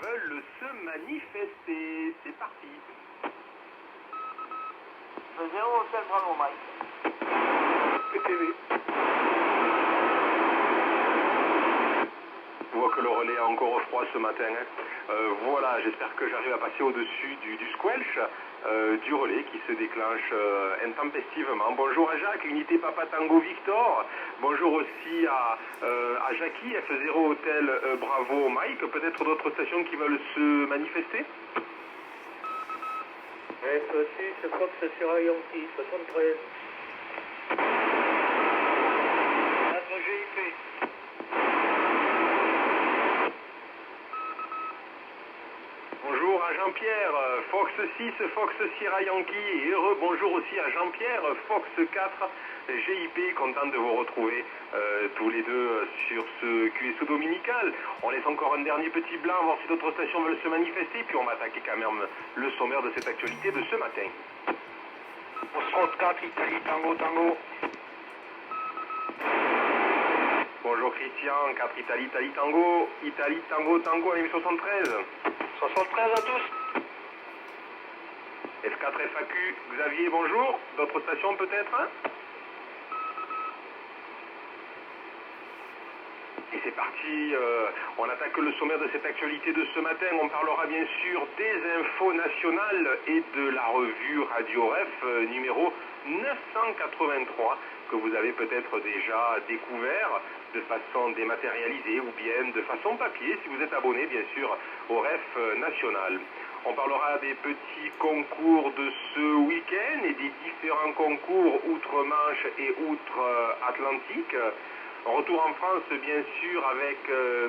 veulent se manifester. C'est parti. Le 0 Hôtel Bravo Mike. PTV. Je vois que le relais est encore froid ce matin. Voilà, j'espère que j'arrive à passer au-dessus du squelch, du relais qui se déclenche intempestivement. Bonjour à Jacques, unité Papa Tango Victor. Bonjour aussi à Jackie, F0 Hôtel Bravo Mike. Peut-être d'autres stations qui veulent se manifester? F6, Fox Sierra Yankee, 73. Notre GIP. Bonjour à Jean-Pierre, Fox 6, Fox Sierra Yankee, et bonjour aussi à Jean-Pierre, Fox 4, GIP, content de vous retrouver tous les deux sur ce QSO dominical. On laisse encore un dernier petit blanc, voir si d'autres stations veulent se manifester, puis on va attaquer quand même le sommaire de cette actualité de ce matin. Foxtrot 4, Italie, Tango, Tango. Bonjour Christian, 4 Italie, Italie, Tango, Tango, à 73. 73 à tous. F4 FAQ, Xavier, bonjour. D'autres stations peut-être, hein? Et c'est parti, on attaque le sommaire de cette actualité de ce matin. On parlera bien sûr des infos nationales et de la revue Radio Ref numéro 983 que vous avez peut-être déjà découvert de façon dématérialisée ou bien de façon papier si vous êtes abonné bien sûr au Ref national. On parlera des petits concours de ce week-end et des différents concours outre-Manche et outre-Atlantique. Retour en France, bien sûr, avec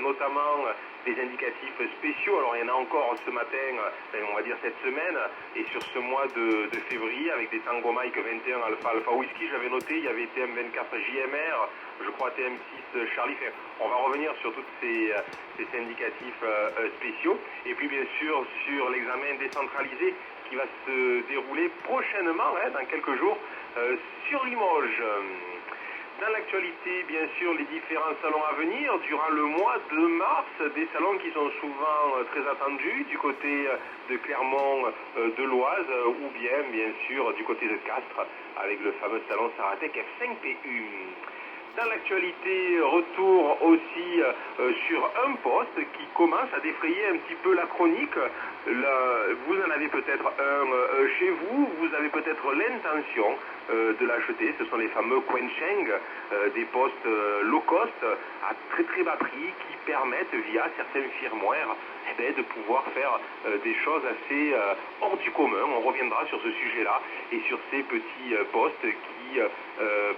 notamment des indicatifs spéciaux. Alors, il y en a encore ce matin, on va dire cette semaine, et sur ce mois de février, avec des Tango Mike 21 Alpha Alpha Whisky, j'avais noté, il y avait TM24 JMR, je crois TM6 Charlie. Enfin, on va revenir sur tous ces indicatifs spéciaux. Et puis, bien sûr, sur l'examen décentralisé qui va se dérouler prochainement, dans quelques jours, sur Limoges. Dans l'actualité, bien sûr, les différents salons à venir durant le mois de mars, des salons qui sont souvent très attendus du côté de Clermont, de l'Oise, ou bien sûr, du côté de Castres, avec le fameux salon Saratec F5PU. Dans l'actualité, retour aussi sur un poste qui commence à défrayer un petit peu la chronique. Vous en avez peut-être un chez vous, vous avez peut-être l'intention de l'acheter. Ce sont les fameux Quencheng, des postes low cost à très très bas prix qui permettent via certains firmware de pouvoir faire des choses assez hors du commun. On reviendra sur ce sujet-là et sur ces petits postes qui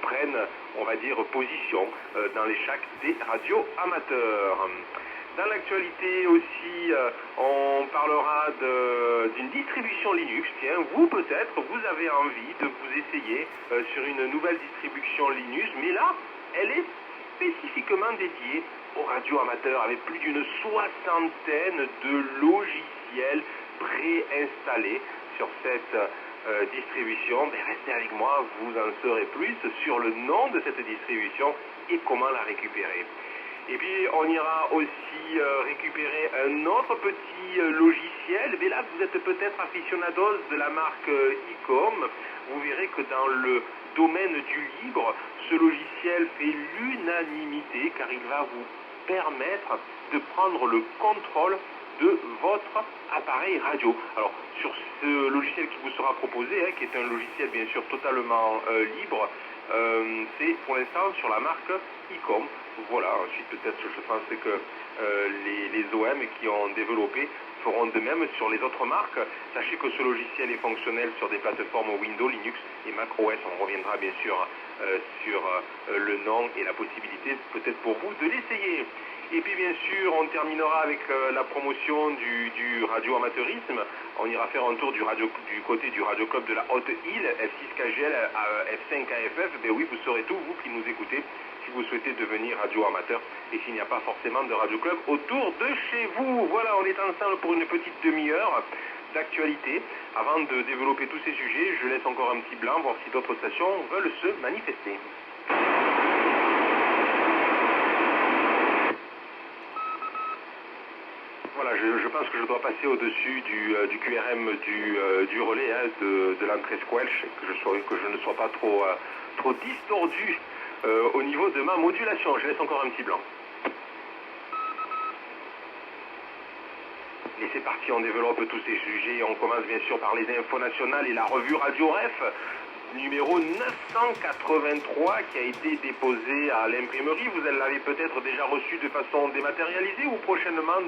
prennent, on va dire, position dans les chacks des radios amateurs. Dans l'actualité aussi, on parlera d'une distribution Linux. Tiens, vous peut-être, vous avez envie de vous essayer sur une nouvelle distribution Linux, mais là, elle est spécifiquement dédiée aux radios amateurs avec plus d'une soixantaine de logiciels préinstallés sur cette distribution. Restez avec moi, vous en saurez plus sur le nom de cette distribution et comment la récupérer. Et puis on ira aussi récupérer un autre petit logiciel. Mais là, vous êtes peut-être aficionados de la marque ICOM. Vous verrez que dans le domaine du libre, ce logiciel fait l'unanimité car il va vous permettre de prendre le contrôle de votre appareil radio. Alors, sur ce logiciel qui vous sera proposé, qui est un logiciel bien sûr totalement libre, c'est pour l'instant sur la marque ICOM. Voilà, ensuite peut-être je pense que les OM qui ont développé feront de même sur les autres marques. Sachez que ce logiciel est fonctionnel sur des plateformes Windows, Linux et Mac OS. On reviendra bien sûr sur le nom et la possibilité peut-être pour vous de l'essayer. Et puis bien sûr, on terminera avec la promotion du radio-amateurisme. On ira faire un tour du côté du Radio Club de la Haute-Île, F6KGL, F5KFF. Ben oui, vous saurez tout, vous qui nous écoutez, si vous souhaitez devenir radio-amateur et s'il n'y a pas forcément de Radio Club autour de chez vous. Voilà, on est ensemble pour une petite demi-heure d'actualité. Avant de développer tous ces sujets, je laisse encore un petit blanc, voir si d'autres stations veulent se manifester. Voilà, Voilà, je pense que je dois passer au-dessus du QRM du relais, hein, de l'entrée squelch, que je ne sois pas trop distordu au niveau de ma modulation. Je laisse encore un petit blanc. Et c'est parti, on développe tous ces sujets. On commence bien sûr par les infos nationales et la revue Radio Ref, numéro 983, qui a été déposé à l'imprimerie. Vous l'avez peut-être déjà reçu de façon dématérialisée ou prochainement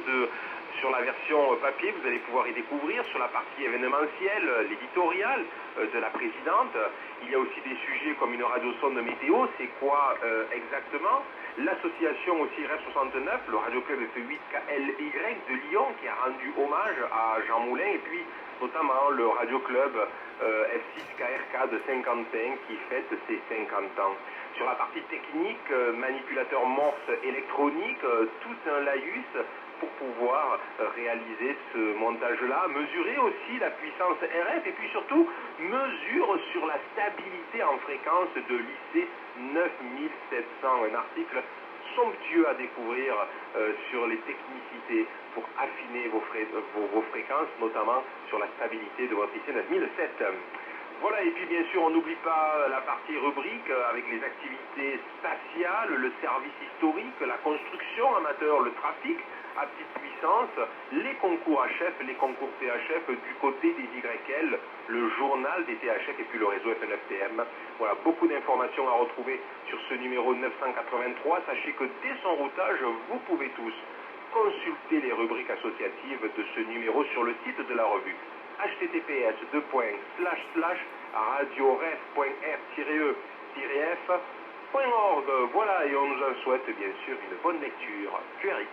sur la version papier. Vous allez pouvoir y découvrir sur la partie événementielle, l'éditorial de la présidente. Il y a aussi des sujets comme une radiosonde météo. C'est quoi exactement? L'association aussi RF 69, le Radio Club F8KLY de Lyon, qui a rendu hommage à Jean Moulin, et puis notamment le Radio Club F6KRK de Saint-Quentin qui fête ses 50 ans. Sur la partie technique, manipulateur morse électronique, tout un laïus pour pouvoir réaliser ce montage-là, mesurer aussi la puissance RF et puis surtout mesure sur la stabilité en fréquence de l'IC 9700, un article somptueux à découvrir sur les technicités pour affiner vos fréquences, notamment sur la stabilité de votre IC 9007. Voilà, et puis bien sûr, on n'oublie pas la partie rubrique avec les activités spatiales, le service historique, la construction amateur, le trafic à petite puissance, les concours HF, les concours THF du côté des YL, le journal des THF et puis le réseau F9TM. Voilà, beaucoup d'informations à retrouver sur ce numéro 983. Sachez que dès son routage, vous pouvez tous consulter les rubriques associatives de ce numéro sur le site de la revue. https://radioref.r-e-f.org. Voilà, et on nous en souhaite bien sûr une bonne lecture. QRX.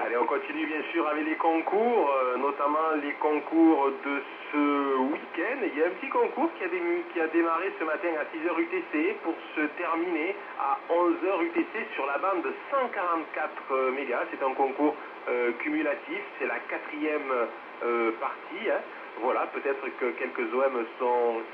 Allez, on continue bien sûr avec les concours, notamment les concours de ce week-end. Il y a un petit concours qui a démarré ce matin à 6h UTC pour se terminer à 11h UTC sur la bande 144 mégas. C'est un concours cumulatif, c'est la 4e partie. Hein. Voilà, peut-être que quelques OM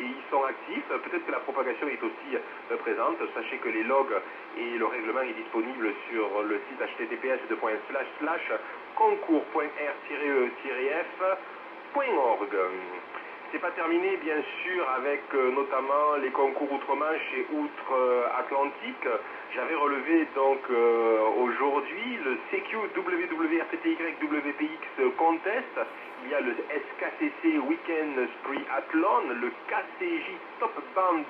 y sont actifs, peut-être que la propagation est aussi présente. Sachez que les logs et le règlement est disponible sur le site https://concours.r-e-f.org. C'est pas terminé bien sûr avec notamment les concours Outre-Manche et Outre-Atlantique. J'avais relevé donc aujourd'hui le CQ WWRTTY-WPX Contest. Il y a le SKCC Weekend Spree Athlon, le KCJ Top Band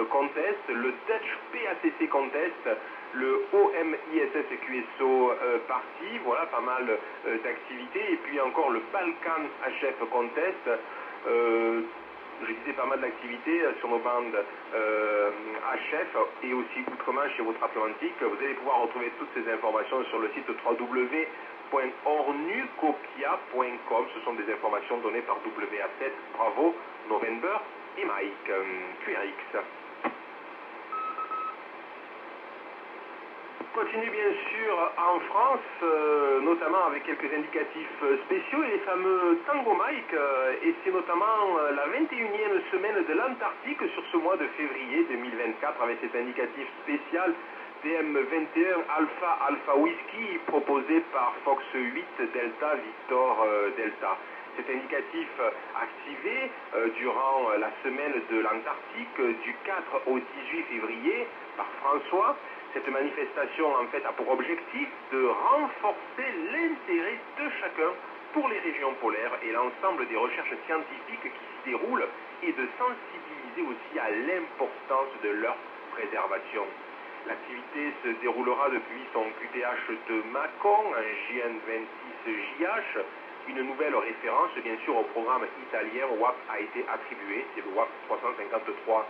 Contest, le Dutch PACC Contest, le OMISS QSO Party. Voilà, pas mal d'activités. Et puis encore le Balkan HF Contest. Je disais pas mal d'activités sur nos bandes HF et aussi Outre-Manche et Outre-Atlantique. Vous allez pouvoir retrouver toutes ces informations sur le site www.ornucopia.com. Ce sont des informations données par WA7, Bravo, November et Mike. QRX. Continue bien sûr en France, notamment avec quelques indicatifs spéciaux et les fameux Tango Mike, et c'est notamment la 21e semaine de l'Antarctique sur ce mois de février 2024 avec cet indicatif spécial DM21 Alpha Alpha Whisky proposé par Fox 8 Delta Victor Delta. Cet indicatif activé durant la semaine de l'Antarctique du 4 au 18 février par François. Cette manifestation en fait a pour objectif de renforcer l'intérêt de chacun pour les régions polaires et l'ensemble des recherches scientifiques qui s'y déroulent et de sensibiliser aussi à l'importance de leur préservation. L'activité se déroulera depuis son QTH de Mâcon, un JN26JH. Une nouvelle référence, bien sûr, au programme italien WAP a été attribuée, c'est le WAP 353.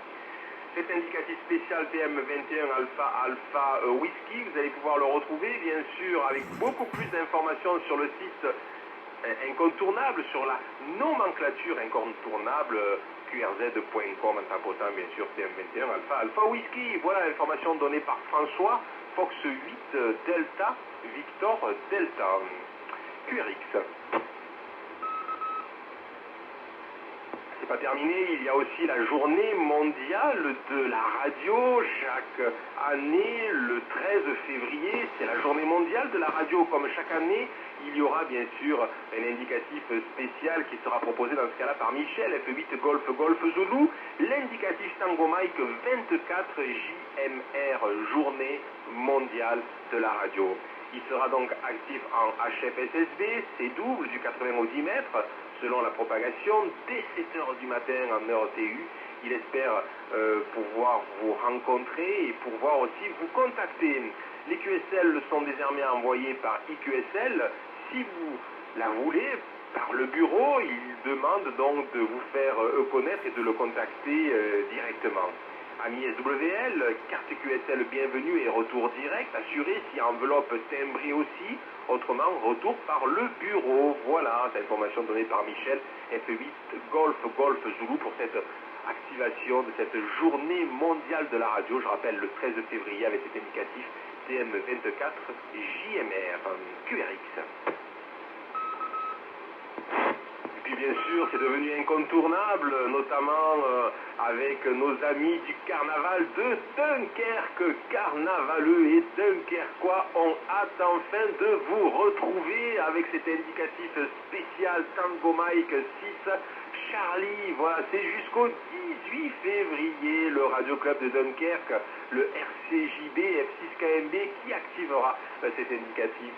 Cet indicatif spécial TM21 Alpha Alpha Whisky, vous allez pouvoir le retrouver, bien sûr, avec beaucoup plus d'informations sur le site incontournable, sur la nomenclature incontournable qrz.com en tapotant, bien sûr, TM21 Alpha Alpha Whisky. Voilà l'information donnée par François, Fox 8 Delta Victor Delta. QRX. pas terminé, il y a aussi la journée mondiale de la radio. Chaque année, le 13 février, c'est la journée mondiale de la radio. Comme chaque année, il y aura bien sûr un indicatif spécial qui sera proposé dans ce cas-là par Michel, F8 Golf Golf Zulu, l'indicatif Tango Mike 24 JMR, journée mondiale de la radio. Il sera donc actif en HFSSB, c'est double du 80 au 10 mètres, selon la propagation, dès 7 heures du matin en heure TU. Il espère pouvoir vous rencontrer et pouvoir aussi vous contacter. Les QSL sont désormais envoyés par IQSL. Si vous la voulez, par le bureau, il demande donc de vous faire connaître et de le contacter directement. Amis SWL, carte QSL bienvenue et retour direct assuré si enveloppe timbrée aussi, autrement retour par le bureau. Voilà, cette information donnée par Michel, F8 Golf Golf Zulu pour cette activation de cette journée mondiale de la radio. Je rappelle le 13 février avec cet indicatif TM24 JMR QRX. Et bien sûr, c'est devenu incontournable, notamment avec nos amis du carnaval de Dunkerque. Carnavaleux et Dunkerquois ont hâte enfin de vous retrouver avec cet indicatif spécial Tango Mike 6 Charlie. Voilà, c'est jusqu'au 18 février le Radio Club de Dunkerque, le RCJB F6KMB qui activera cet indicatif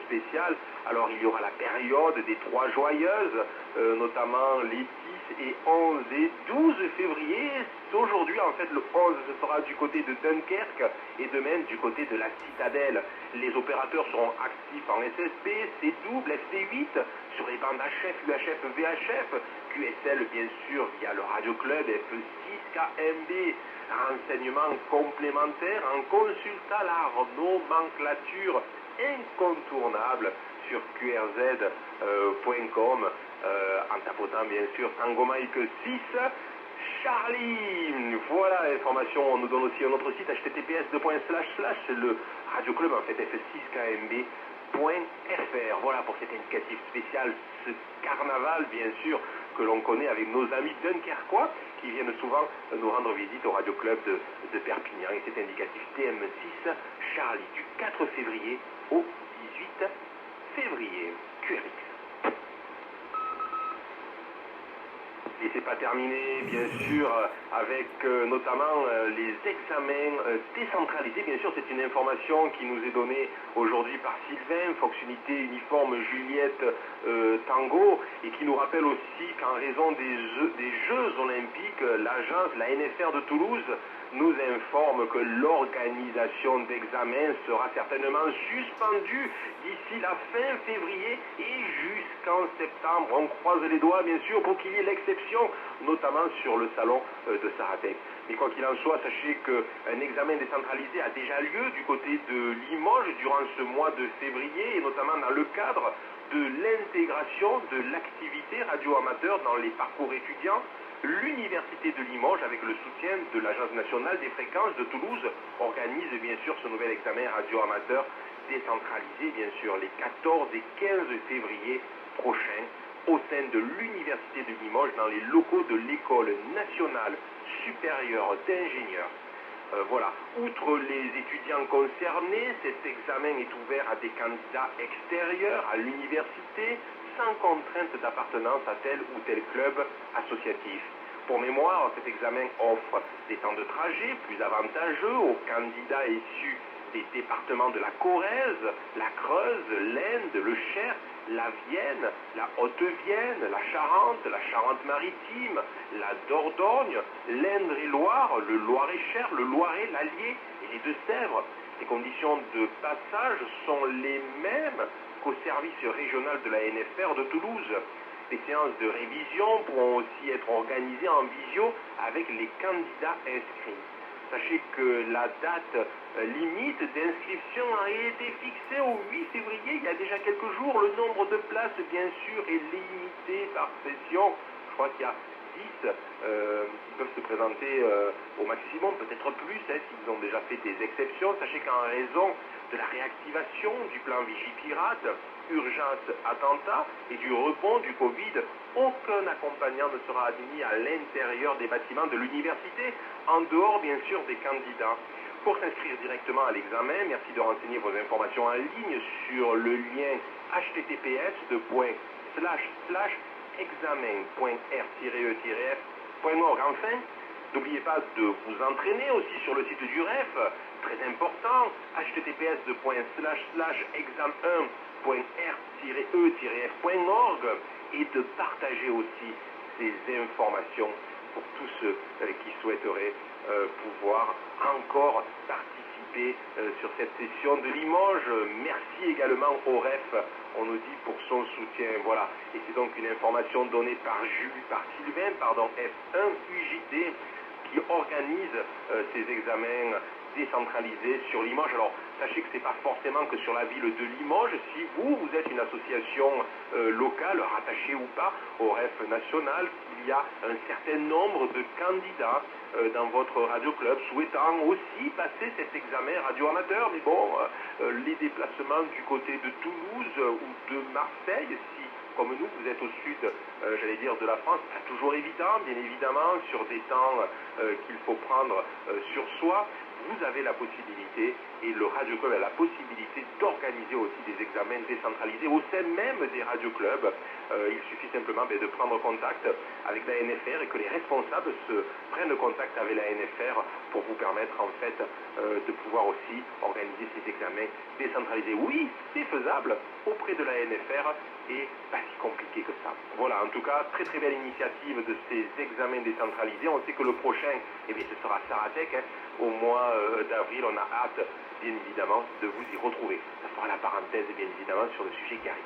spécial. Alors il y aura la période des 3 joyeuses, notamment les 10 et 11 et 12 février. Aujourd'hui, en fait, le 11, ce sera du côté de Dunkerque et demain du côté de la Citadelle. Les opérateurs seront actifs en SSB, C-double, FT8, sur les bandes HF, UHF, VHF, QSL, bien sûr, via le Radio Club F6KMB. Renseignements complémentaires en consultant la nomenclature incontournable sur qrz.com en tapotant bien sûr Tango Mike 6 Charlie. Voilà l'information. On nous donne aussi un autre site https:// le Radio Club en fait f6kmb.fr. Voilà pour cet indicatif spécial, ce carnaval bien sûr que l'on connaît avec nos amis dunkerquois qui viennent souvent nous rendre visite au Radio Club de Perpignan. Et cet indicatif TM6 Charlie du 4 février au 18 février. QRX. Et c'est pas terminé, bien sûr, avec notamment les examens décentralisés. Bien sûr, c'est une information qui nous est donnée aujourd'hui par Sylvain, Fox Unité Uniforme Juliette Tango, et qui nous rappelle aussi qu'en raison des Jeux Olympiques, l'agence, la NFR de Toulouse, nous informe que l'organisation d'examens sera certainement suspendue d'ici la fin février et jusqu'en septembre. On croise les doigts, bien sûr, pour qu'il y ait l'exception, notamment sur le salon de Saratec. Mais quoi qu'il en soit, sachez qu'un examen décentralisé a déjà lieu du côté de Limoges durant ce mois de février, et notamment dans le cadre de l'intégration de l'activité radio-amateur dans les parcours étudiants. L'Université de Limoges, avec le soutien de l'Agence nationale des fréquences de Toulouse, organise bien sûr ce nouvel examen radio-amateur décentralisé, bien sûr, les 14 et 15 février prochains, au sein de l'Université de Limoges, dans les locaux de l'École nationale supérieure d'ingénieurs. Voilà. Outre les étudiants concernés, cet examen est ouvert à des candidats extérieurs à l'université, sans contrainte d'appartenance à tel ou tel club associatif. Pour mémoire, cet examen offre des temps de trajet plus avantageux aux candidats issus des départements de la Corrèze, la Creuse, l'Inde, le Cher, la Vienne, la Haute-Vienne, la Charente-Maritime, la Dordogne, l'Indre-et-Loire, le Loir-et-Cher, le Loiret, l'Allier et les Deux-Sèvres. Les conditions de passage sont les mêmes qu'au service régional de la NFR de Toulouse. Les séances de révision pourront aussi être organisées en visio avec les candidats inscrits. Sachez que la date limite d'inscription a été fixée au 8 février, il y a déjà quelques jours. Le nombre de places, bien sûr, est limité par session. Je crois qu'il y a 10, qui peuvent se présenter au maximum, peut-être plus, s'ils ont déjà fait des exceptions. Sachez qu'en raison de la réactivation du plan Vigipirate, urgence attentat et du rebond du Covid, aucun accompagnant ne sera admis à l'intérieur des bâtiments de l'université, en dehors bien sûr des candidats. Pour s'inscrire directement à l'examen, merci de renseigner vos informations en ligne sur le lien https://examen.r-e-f.org. Enfin, n'oubliez pas de vous entraîner aussi sur le site du REF, très important, https://examen1.r-e-f.org, et de partager aussi ces informations pour tous ceux qui souhaiteraient pouvoir encore participer sur cette session de Limoges. Merci également au REF, on nous dit, pour son soutien. Voilà, et c'est donc une information donnée par Sylvain, F1 UJT, qui organise ces examens décentralisés sur Limoges. Alors, sachez que ce n'est pas forcément que sur la ville de Limoges. Si vous êtes une association locale, rattachée ou pas au REF national, il y a un certain nombre de candidats dans votre radio-club souhaitant aussi passer cet examen radio-amateur. Mais bon, les déplacements du côté de Toulouse ou de Marseille, si comme nous, vous êtes au sud, j'allais dire, de la France, pas toujours évident, bien évidemment, sur des temps qu'il faut prendre sur soi. Vous avez la possibilité, et le Radio Club a la possibilité d'organiser aussi des examens décentralisés au sein même des Radio Clubs. Il suffit simplement de prendre contact avec la NFR et que les responsables se prennent contact avec la NFR pour vous permettre en fait de pouvoir aussi organiser ces examens décentralisés. Oui, c'est faisable auprès de la NFR et pas si compliqué que ça. Voilà, en tout cas, très très belle initiative de ces examens décentralisés. On sait que le prochain, ce sera Saratec, au mois d'avril. On a hâte, bien évidemment, de vous y retrouver. Ça fera la parenthèse, bien évidemment, sur le sujet qui arrive.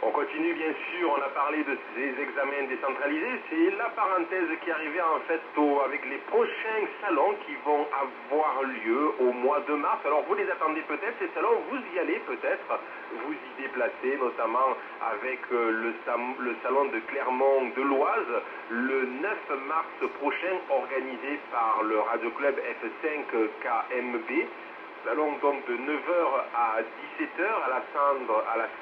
On continue, bien sûr, on a parlé de ces examens décentralisés. C'est la parenthèse qui arrivait en fait avec les prochains salons qui vont avoir lieu au mois de mars. Alors vous les attendez peut-être, ces salons, vous y allez peut-être, vous y déplacer, notamment avec le salon de Clermont de l'Oise, le 9 mars prochain, organisé par le Radio Club F5 KMB. Salon donc de 9h à 17h à la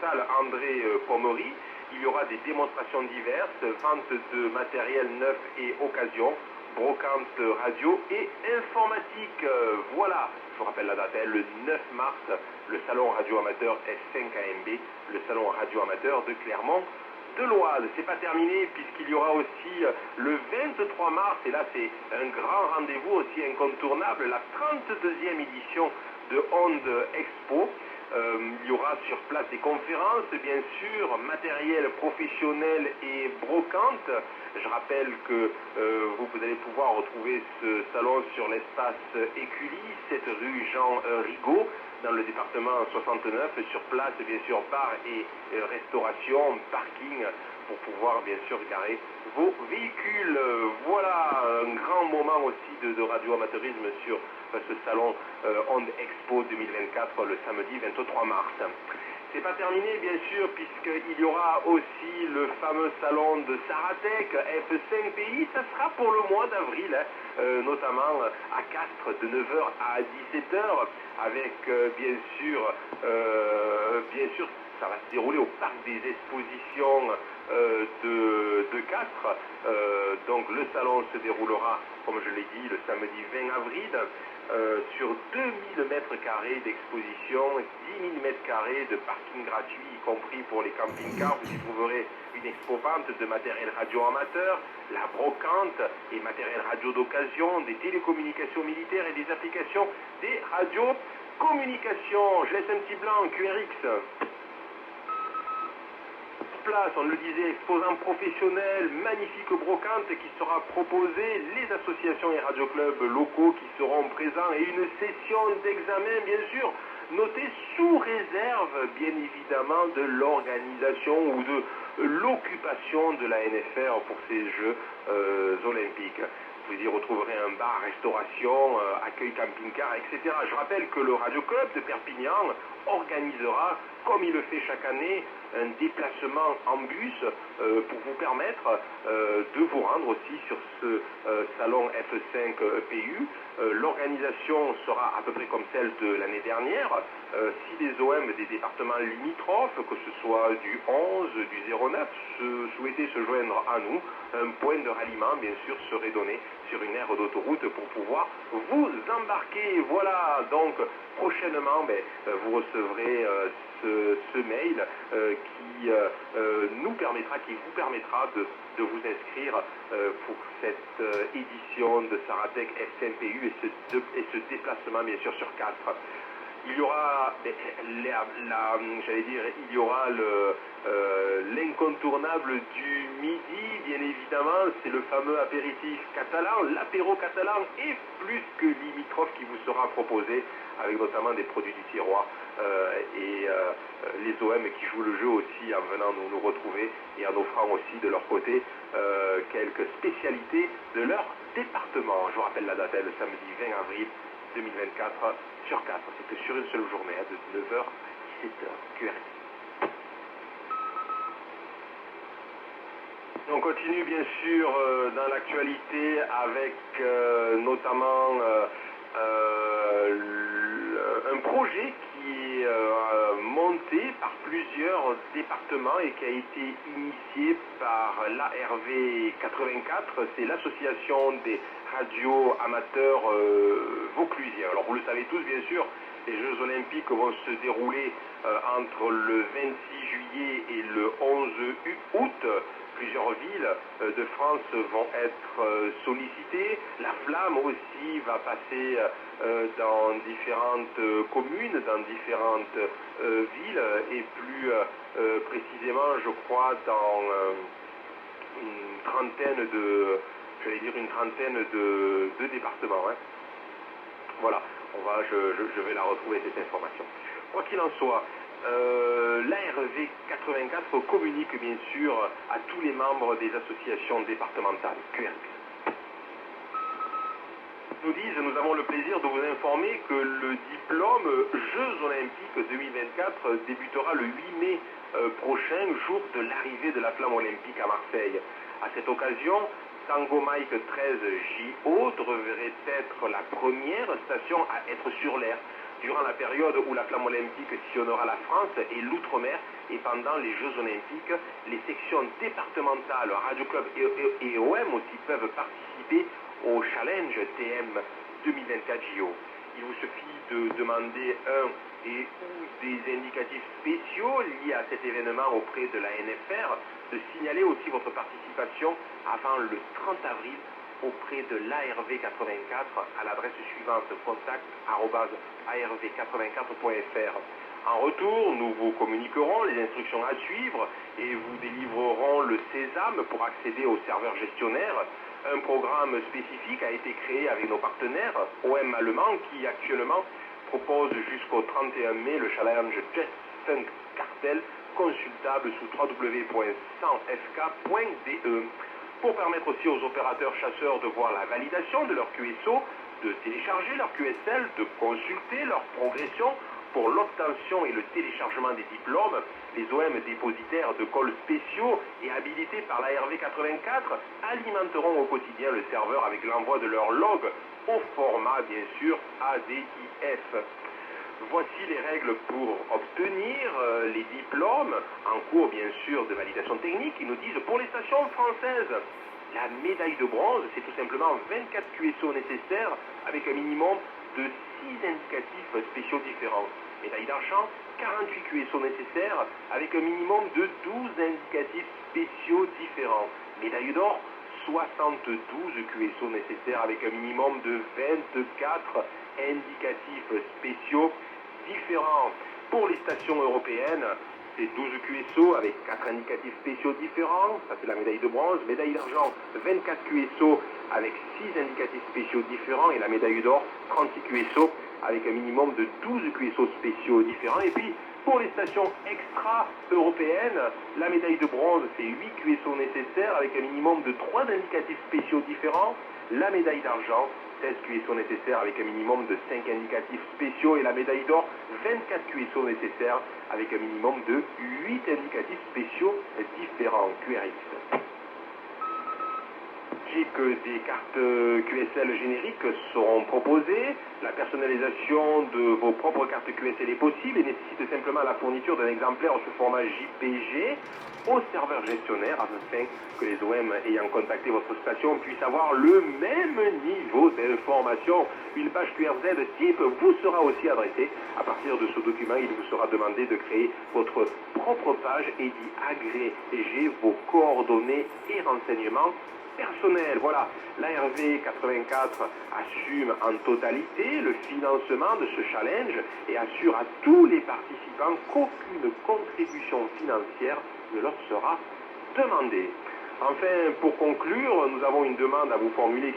salle André Pommery. Il y aura des démonstrations diverses, vente de matériel neuf et occasion, brocante radio et informatique. Voilà, je vous rappelle la date, le 9 mars, le salon radio amateur F5KMB, le salon radio amateur de Clermont de l'Oise. C'est pas terminé puisqu'il y aura aussi le 23 mars, et là c'est un grand rendez-vous aussi incontournable, la 32e édition de Onde Expo. Il y aura sur place des conférences, bien sûr, matériel professionnel et brocante. Je rappelle que vous allez pouvoir retrouver ce salon sur l'espace Écully, cette rue Jean Rigaud, dans le département 69, sur place, bien sûr, bar et restauration, parking, pour pouvoir, bien sûr, garer vos véhicules. Voilà, un grand moment aussi de radio-amateurisme sur ce salon Onde Expo 2024, le samedi 23 mars. C'est pas terminé, bien sûr, puisqu'il y aura aussi le fameux salon de Saratec, F5 pays. Ça sera pour le mois d'avril, notamment à Castres, de 9h à 17h, avec, bien sûr, ça va se dérouler au parc des expositions de Castres. Donc le salon se déroulera, comme je l'ai dit, le samedi 20 avril. Sur 2000 mètres carrés d'exposition, 10 000 mètres carrés de parking gratuit, y compris pour les camping-cars. Vous y trouverez une expo-vente de matériel radio amateur, la brocante et matériel radio d'occasion, des télécommunications militaires et des applications des radiocommunications. Je laisse un petit blanc, QRX. Place, on le disait, exposant professionnel, magnifique brocante qui sera proposée, les associations et radioclubs locaux qui seront présents et une session d'examen, bien sûr, notée sous réserve, bien évidemment, de l'organisation ou de l'occupation de la NFR pour ces Jeux olympiques. Vous y retrouverez un bar, restauration, accueil camping-car, etc. Je rappelle que le Radio Club de Perpignan organisera, comme il le fait chaque année, un déplacement en bus pour vous permettre de vous rendre aussi sur ce salon F5 PU. L'organisation sera à peu près comme celle de l'année dernière. Si les OM des départements limitrophes, que ce soit du 11, du 09, souhaitaient se joindre à nous, un point de ralliement, bien sûr, serait donné sur une aire d'autoroute pour pouvoir vous embarquer. Voilà, donc prochainement, vous recevrez ce mail qui vous permettra de vous inscrire pour cette édition de Saratech SMPU et ce déplacement, bien sûr, sur 4. Il y aura, il y aura l'incontournable du midi, bien évidemment, c'est le fameux apéritif catalan, l'apéro catalan et plus que limitrophe qui vous sera proposé, avec notamment des produits du tiroir et les OM qui jouent le jeu aussi en venant nous retrouver et en offrant aussi de leur côté quelques spécialités de leur département. Je vous rappelle la date, le samedi 20 avril 2024 sur 4. C'était sur une seule journée, de 9h à 17h. QRS. On continue bien sûr dans l'actualité avec notamment un projet qui est monté par plusieurs départements et qui a été initié par l'ARV 84, c'est l'association des radios amateurs vauclusiens. Alors vous le savez tous bien sûr, les Jeux Olympiques vont se dérouler entre le 26 juillet et le 11 août. Plusieurs villes de France vont être sollicitées. La flamme aussi va passer dans différentes communes, dans différentes villes et plus précisément, je crois, dans une trentaine de départements. Hein. Voilà, je vais la retrouver cette information. Quoi qu'il en soit, l'ARV 84 communique bien sûr à tous les membres des associations départementales QRP. Nous avons le plaisir de vous informer que le diplôme Jeux Olympiques 2024 débutera le 8 mai prochain, jour de l'arrivée de la flamme olympique à Marseille. À cette occasion, Tango Mike 13 JO devrait être la première station à être sur l'air durant la période où la flamme olympique sillonnera la France et l'outre-mer, et pendant les Jeux Olympiques, les sections départementales, Radio Club et OM aussi peuvent participer au Challenge TM 2024 JO. Il vous suffit de demander un et ou des indicatifs spéciaux liés à cet événement auprès de la NFR, de signaler aussi votre participation avant le 30 avril auprès de l'ARV 84 à l'adresse suivante contact@arv84.fr. En retour, nous vous communiquerons les instructions à suivre et vous délivrerons le sésame pour accéder au serveur gestionnaire. Un programme spécifique a été créé avec nos partenaires OM Allemand qui actuellement propose jusqu'au 31 mai le challenge Jet Funk Cartel consultable sous www.100fk.de. Pour permettre aussi aux opérateurs chasseurs de voir la validation de leur QSO, de télécharger leur QSL, de consulter leur progression pour l'obtention et le téléchargement des diplômes, les OM dépositaires de cols spéciaux et habilités par l'ARV 84 alimenteront au quotidien le serveur avec l'envoi de leur log au format bien sûr ADIF. Voici les règles pour obtenir les diplômes en cours bien sûr de validation technique. Ils nous disent pour les stations françaises, la médaille de bronze, c'est tout simplement 24 QSO nécessaires avec un minimum de 6 indicatifs spéciaux différents. Médaille d'argent, 48 QSO nécessaires avec un minimum de 12 indicatifs spéciaux différents. Médaille d'or, 72 QSO nécessaires avec un minimum de 24 indicatifs spéciaux différents. Pour les stations européennes, c'est 12 QSO avec 4 indicatifs spéciaux différents, ça c'est la médaille de bronze. Médaille d'argent, 24 QSO avec 6 indicatifs spéciaux différents, et la médaille d'or, 36 QSO avec un minimum de 12 QSO spéciaux différents. Et puis pour les stations extra-européennes, la médaille de bronze, c'est 8 QSO nécessaires avec un minimum de 3 indicatifs spéciaux différents. la médaille d'argent, 16 QSO nécessaires avec un minimum de 5 indicatifs spéciaux, et la médaille d'or, 24 QSO nécessaires avec un minimum de 8 indicatifs spéciaux différents QRX. Que des cartes QSL génériques seront proposées. La personnalisation de vos propres cartes QSL est possible et nécessite simplement la fourniture d'un exemplaire sous format JPG au serveur gestionnaire afin que les OM ayant contacté votre station puissent avoir le même niveau d'information. Une page QRZ type vous sera aussi adressée. À partir de ce document, il vous sera demandé de créer votre propre page et d'y agréger vos coordonnées et renseignements personnel. Voilà, l'ARV 84 assume en totalité le financement de ce challenge et assure à tous les participants qu'aucune contribution financière ne leur sera demandée. Enfin, pour conclure, nous avons une demande à vous formuler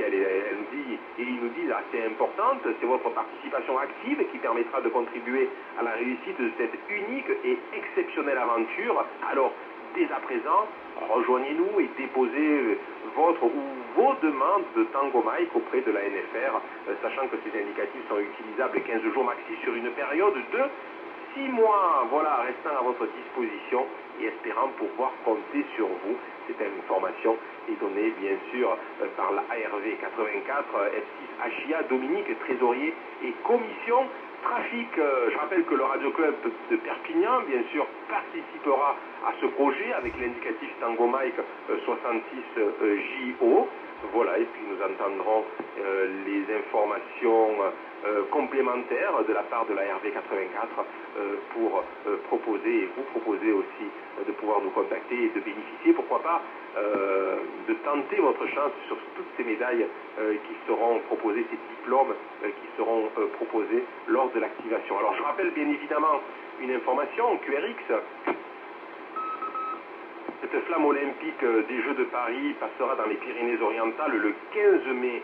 il nous dit assez importante, c'est votre participation active qui permettra de contribuer à la réussite de cette unique et exceptionnelle aventure. Alors, dès à présent, rejoignez-nous et déposez votre ou vos demandes de Tango Mike auprès de la NFR, sachant que ces indicatifs sont utilisables 15 jours maxi sur une période de 6 mois. Voilà, restant à votre disposition et espérant pouvoir compter sur vous. Cette information est donnée bien sûr par la ARV 84, F6 HIA, Dominique, trésorier et commission trafic. Je rappelle que le Radio Club de Perpignan, bien sûr, participera à ce projet avec l'indicatif Tango Mike 66 JO. Voilà, et puis nous entendrons les informations complémentaires de la part de la RV 84 pour proposer, et vous proposer aussi de pouvoir nous contacter et de bénéficier, pourquoi pas, de tenter votre chance sur toutes ces médailles qui seront proposées, ces diplômes qui seront proposés lors de l'activation. Alors je rappelle bien évidemment une information, QRX. Cette flamme olympique des Jeux de Paris passera dans les Pyrénées-Orientales le 15 mai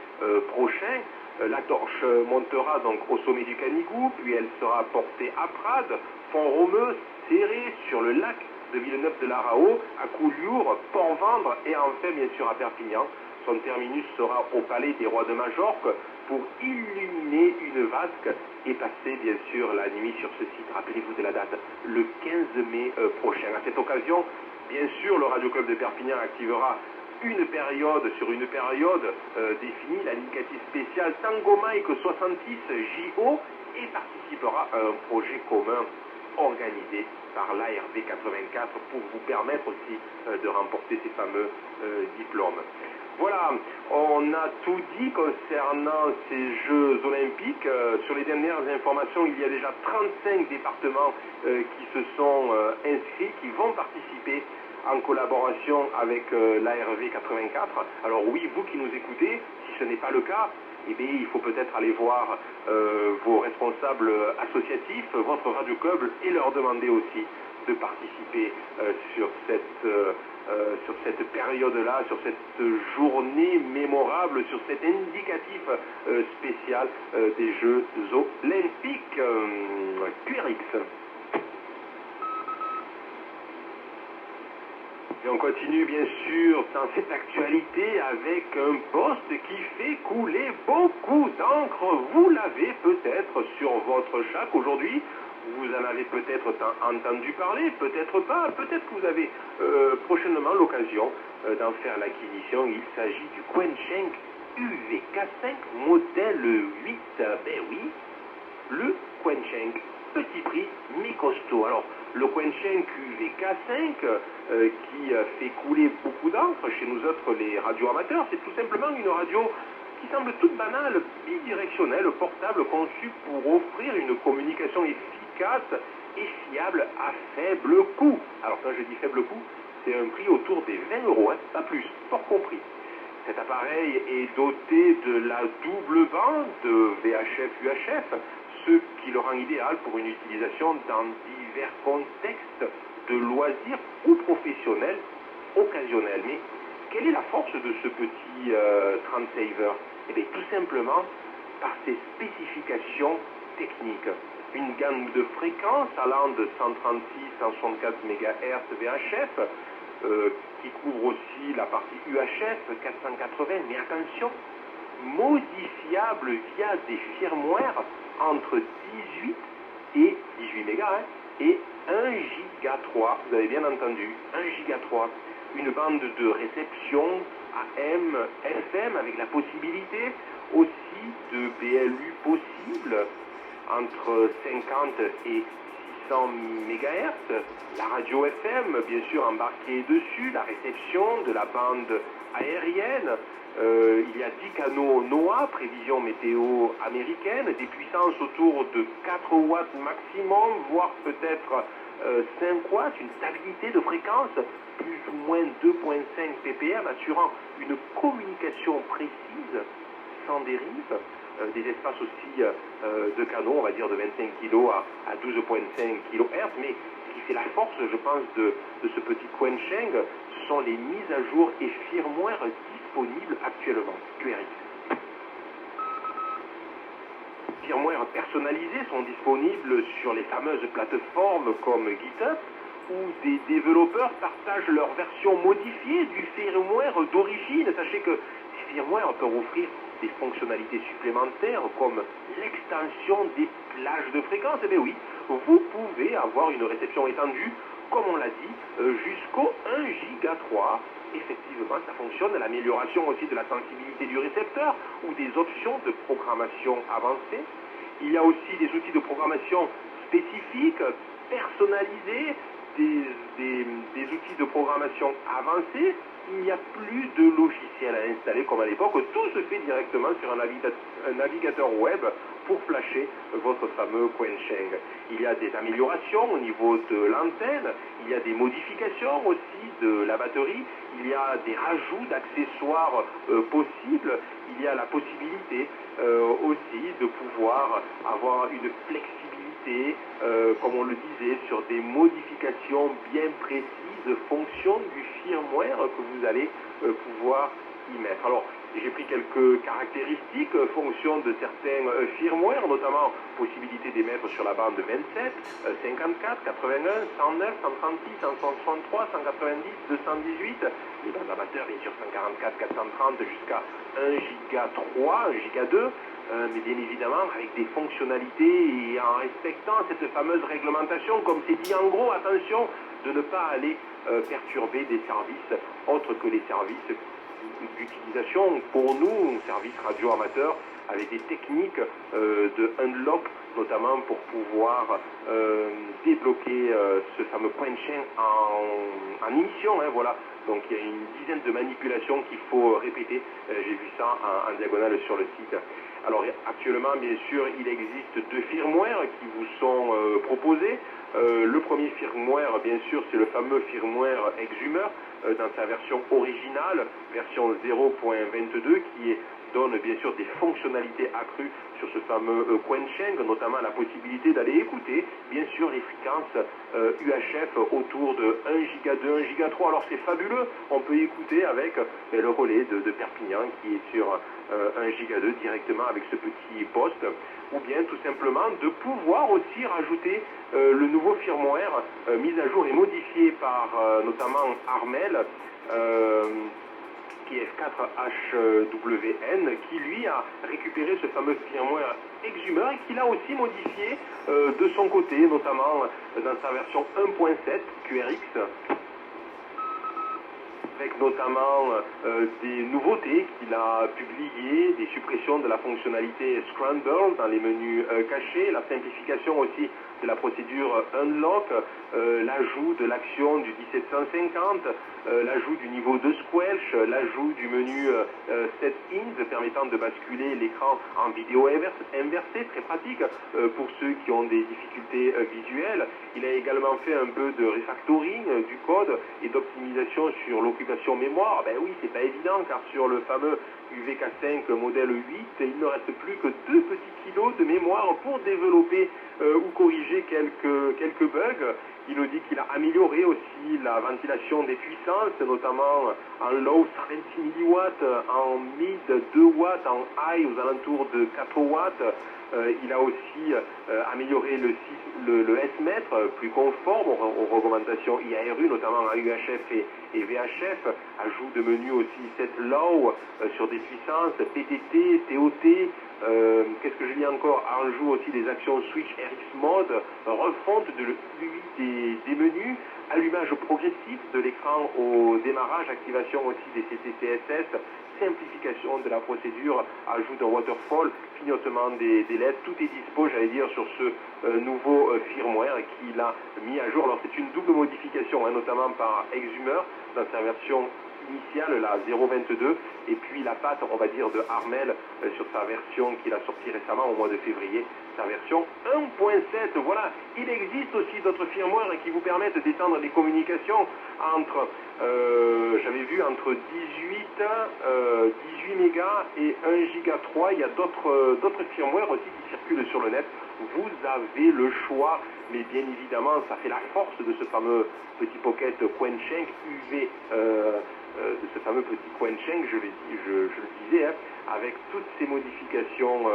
prochain. La torche montera donc au sommet du Canigou, puis elle sera portée à Prades, Font-Romeu, Céré, sur le lac de Villeneuve-de-la-Raho, à Collioure, Port-Vendre et enfin bien sûr à Perpignan. Son terminus sera au Palais des Rois de Majorque pour illuminer une vasque et passer bien sûr la nuit sur ce site. Rappelez-vous de la date, le 15 mai prochain. À cette occasion, bien sûr, le Radio Club de Perpignan activera une période définie, l'indicatif spécial Tango Mike 66 JO, et participera à un projet commun organisé par l'ARV 84 pour vous permettre aussi de remporter ces fameux diplômes. Voilà, on a tout dit concernant ces Jeux Olympiques. Sur les dernières informations, il y a déjà 35 départements qui se sont inscrits, qui vont participer en collaboration avec l'ARV 84. Alors oui, vous qui nous écoutez, si ce n'est pas le cas, eh bien, il faut peut-être aller voir vos responsables associatifs, votre radio club, et leur demander aussi de participer sur cette période-là, sur cette journée mémorable, sur cet indicatif spécial des Jeux Olympiques QRX. Et on continue bien sûr dans cette actualité avec un poste qui fait couler beaucoup d'encre. Vous l'avez peut-être sur votre chac aujourd'hui. Vous en avez peut-être entendu parler, peut-être pas. Peut-être que vous avez prochainement l'occasion d'en faire l'acquisition. Il s'agit du Quencheng UVK5 modèle 8. Ben oui, le Quencheng. Petit prix, mais costaud. Alors, le Quencheng UVK5 qui fait couler beaucoup d'encre chez nous autres, les radios amateurs, c'est tout simplement une radio qui semble toute banale, bidirectionnelle, portable, conçue pour offrir une communication efficace et fiable à faible coût. Alors, quand je dis faible coût, c'est un prix autour des 20 €, hein, pas plus, fort compris. Cet appareil est doté de la double bande VHF-UHF, ce qui le rend idéal pour une utilisation dans divers contextes de loisirs ou professionnels occasionnels. Mais quelle est la force de ce petit Transaver? Eh bien, tout simplement par ses spécifications techniques. Une gamme de fréquences allant de 136-164 MHz VHF, qui couvre aussi la partie UHF 480, mais attention, modifiable via des firmware entre 18 et 18 mégas et 1 giga 3, vous avez bien entendu, 1 giga 3, une bande de réception AM, FM avec la possibilité aussi de BLU possible entre 50 et 600 MHz, la radio FM bien sûr embarquée dessus, la réception de la bande aérienne, il y a 10 canaux NOAA, prévision météo américaine, des puissances autour de 4 watts maximum, voire peut-être 5 watts, une stabilité de fréquence plus ou moins 2.5 ppm assurant une communication précise sans dérive, des espaces aussi de canaux, on va dire de 25 kg à 12.5 kHz, mais ce qui fait la force, je pense, de ce petit Quansheng, ce sont les mises à jour et firmware disponibles actuellement, QRX. Firmware personnalisés sont disponibles sur les fameuses plateformes comme GitHub, où des développeurs partagent leur version modifiée du firmware d'origine. Sachez que ces firmware peuvent offrir des fonctionnalités supplémentaires comme l'extension des plages de fréquence. Eh bien oui, vous pouvez avoir une réception étendue, comme on l'a dit, jusqu'au 1 giga 3. Effectivement, ça fonctionne. L'amélioration aussi de la sensibilité du récepteur ou des options de programmation avancées. Il y a aussi des outils de programmation spécifiques, personnalisés, des outils de programmation avancés. Il n'y a plus de logiciel à installer comme à l'époque. Tout se fait directement sur un navigateur web pour flasher votre fameux Quansheng. Il y a des améliorations au niveau de l'antenne, il y a des modifications aussi de la batterie, il y a des rajouts d'accessoires possibles, il y a la possibilité aussi de pouvoir avoir une flexibilité, comme on le disait, sur des modifications bien précises, fonction du firmware que vous allez pouvoir y mettre. Alors, j'ai pris quelques caractéristiques, fonction de certains firmware, notamment possibilité d'émettre sur la bande 27, 54, 81, 109, 136, 163, 190, 218, les bandes amateurs bien sûr 144, 430 jusqu'à 1 giga 3, 1 giga 2, mais bien évidemment avec des fonctionnalités et en respectant cette fameuse réglementation, comme c'est dit en gros, attention de ne pas aller perturber des services autres que les services d'utilisation pour nous, service radio amateur, avec des techniques de unlock, notamment pour pouvoir débloquer ce fameux Quansheng en émission, voilà. Donc il y a une dizaine de manipulations qu'il faut répéter. J'ai vu ça en diagonale sur le site. Alors actuellement, bien sûr, il existe deux firmware qui vous sont proposés. Le premier firmware, bien sûr, c'est le fameux firmware Exumer dans sa version originale, version 0.22, qui donne bien sûr des fonctionnalités accrues sur ce fameux Quansheng, notamment la possibilité d'aller écouter bien sûr les fréquences UHF autour de 1 giga 2, 1 giga 3. Alors c'est fabuleux, on peut écouter avec le relais de Perpignan qui est sur 1 giga 2 directement avec ce petit poste, ou bien tout simplement de pouvoir aussi rajouter le nouveau firmware mis à jour et modifié par notamment Armel, qui est F4HWN, qui lui a récupéré ce fameux firmware Exumer et qui l'a aussi modifié de son côté, notamment dans sa version 1.7 QRX, avec notamment des nouveautés qu'il a publiées, des suppressions de la fonctionnalité Scramble dans les menus cachés, la simplification aussi de la procédure Unlock, l'ajout de l'action du 1750, l'ajout du niveau de squelch, l'ajout du menu Settings permettant de basculer l'écran en vidéo inversée, très pratique pour ceux qui ont des difficultés visuelles. Il a également fait un peu de refactoring du code et d'optimisation sur l'occupation mémoire. Ben oui, c'est pas évident car sur le fameux UVK5 modèle 8, il ne reste plus que 2 petits kilos de mémoire pour développer ou corriger quelques bugs. Il nous dit qu'il a amélioré aussi la ventilation des puissances, notamment en low 126 mW, en mid 2 watts, en high aux alentours de 4 watts. Il a aussi amélioré le S-mètre, plus conforme aux recommandations IARU, notamment à UHF et VHF. Ajout de menus aussi set low sur des puissances, PTT, TOT. Qu'est-ce que je lis encore? Ajout aussi des actions switch RX mode, refonte de l'UI des menus, allumage progressif de l'écran au démarrage, activation aussi des CTCSS, simplification de la procédure, ajout d'un waterfall, clignotement des LED, tout est dispo, j'allais dire, sur ce nouveau firmware qu'il a mis à jour. Alors c'est une double modification, notamment par Exumer dans sa version initiale, la 0.22, et puis la patte, on va dire, de Armel sur sa version qu'il a sortie récemment au mois de février, sa version 1.7. Voilà, il existe aussi d'autres firmwares qui vous permettent d'étendre les communications entre, j'avais vu, entre 18 mégas et 1 giga 3. Il y a d'autres firmwares aussi qui circulent sur le net. Vous avez le choix, mais bien évidemment, ça fait la force de ce fameux petit pocket Quencheng UV, de ce fameux petit Quencheng, je le disais, avec toutes ces modifications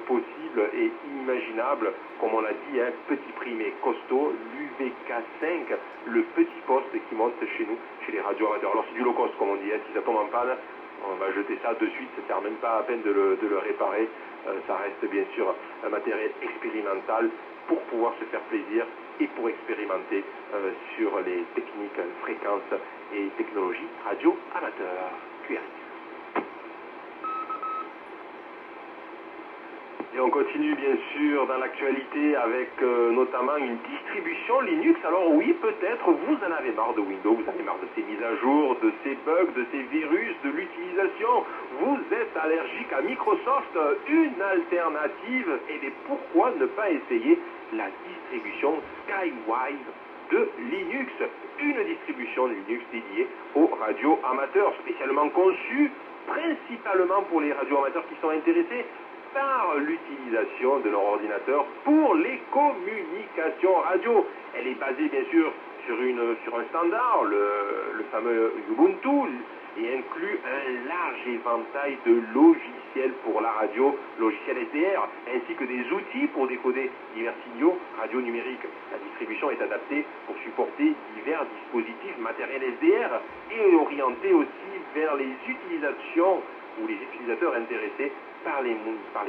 possibles et inimaginables, comme on l'a dit, petit prix mais costaud, l'UVK5, le petit poste qui monte chez nous, chez les radios amateurs. Alors c'est du low cost, comme on dit, si ça tombe en panne, on va jeter ça de suite, ça ne sert même pas à peine de le réparer. Ça reste bien sûr un matériel expérimental pour pouvoir se faire plaisir et pour expérimenter sur les techniques, fréquences et technologies radio amateurs. QRX. Et on continue bien sûr dans l'actualité avec notamment une distribution Linux. Alors oui, peut-être vous en avez marre de Windows, vous en avez marre de ces mises à jour, de ces bugs, de ces virus, de l'utilisation. Vous êtes allergique à Microsoft, une alternative. Et bien pourquoi ne pas essayer la distribution Skywave de Linux, une distribution Linux dédiée aux radios amateurs, spécialement conçue principalement pour les radios amateurs qui sont intéressés par l'utilisation de leur ordinateur pour les communications radio. Elle est basée bien sûr sur un standard, le fameux Ubuntu, et inclut un large éventail de logiciels pour la radio, logiciels SDR, ainsi que des outils pour décoder divers signaux radio numériques. La distribution est adaptée pour supporter divers dispositifs matériels SDR et orientée aussi vers les utilisations ou les utilisateurs intéressés par les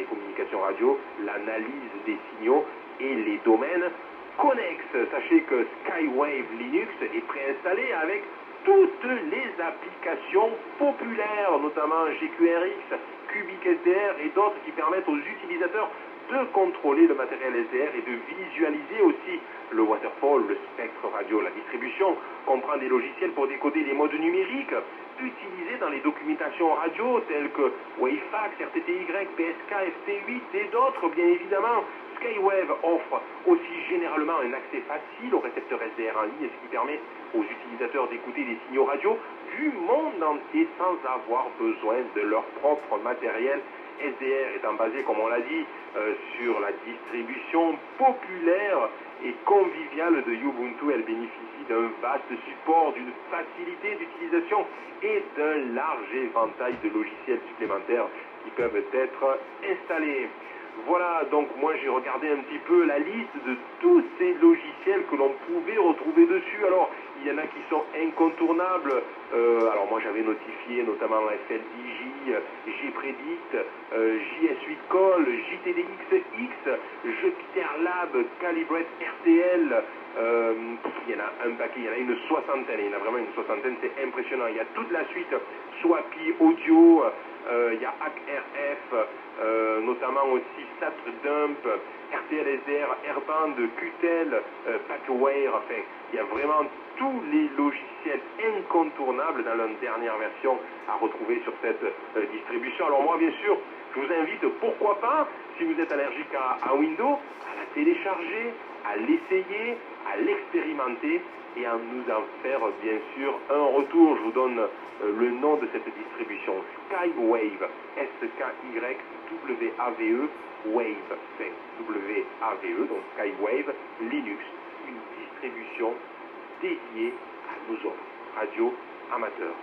communications radio, l'analyse des signaux et les domaines connexes. Sachez que Skywave Linux est préinstallé avec toutes les applications populaires, notamment GQRX, Cubic SDR et d'autres qui permettent aux utilisateurs de contrôler le matériel SDR et de visualiser aussi le waterfall, le spectre radio. La distribution comprend des logiciels pour décoder les modes numériques utilisés dans les documentations radio tels que WaveFax, RTTY, PSK, FT8 et d'autres bien évidemment. Skywave offre aussi généralement un accès facile au récepteur SDR en ligne, ce qui permet aux utilisateurs d'écouter des signaux radio du monde entier sans avoir besoin de leur propre matériel SDR, étant basé, comme on l'a dit, sur la distribution populaire et conviviale de Ubuntu. Elle bénéficie d'un vaste support, d'une facilité d'utilisation et d'un large éventail de logiciels supplémentaires qui peuvent être installés. Voilà, donc moi j'ai regardé un petit peu la liste de tous ces logiciels que l'on pouvait retrouver dessus. Alors, il y en a qui sont incontournables. Alors moi j'avais notifié notamment FLDJ, Gpredict, JS8 Call, JTDXX, JupyterLab, Calibrate RTL. Il y en a un paquet, il y en a une soixantaine, il y en a vraiment une soixantaine, c'est impressionnant. Il y a toute la suite Swappy Audio, il y a HackRF, notamment aussi SatDump, RTL SDR, Airband, Qtel, Packware, enfin, il y a vraiment tous les logiciels incontournables dans la dernière version à retrouver sur cette distribution. Alors moi, bien sûr, je vous invite, pourquoi pas, si vous êtes allergique à Windows, à la télécharger, à l'essayer, à l'expérimenter et à nous en faire bien sûr un retour. Je vous donne le nom de cette distribution, Skywave, S-K-Y-W-A-V-E, Wave, c'est W-A-V-E, donc Skywave Linux, une distribution dédiée à nos autres radios amateurs.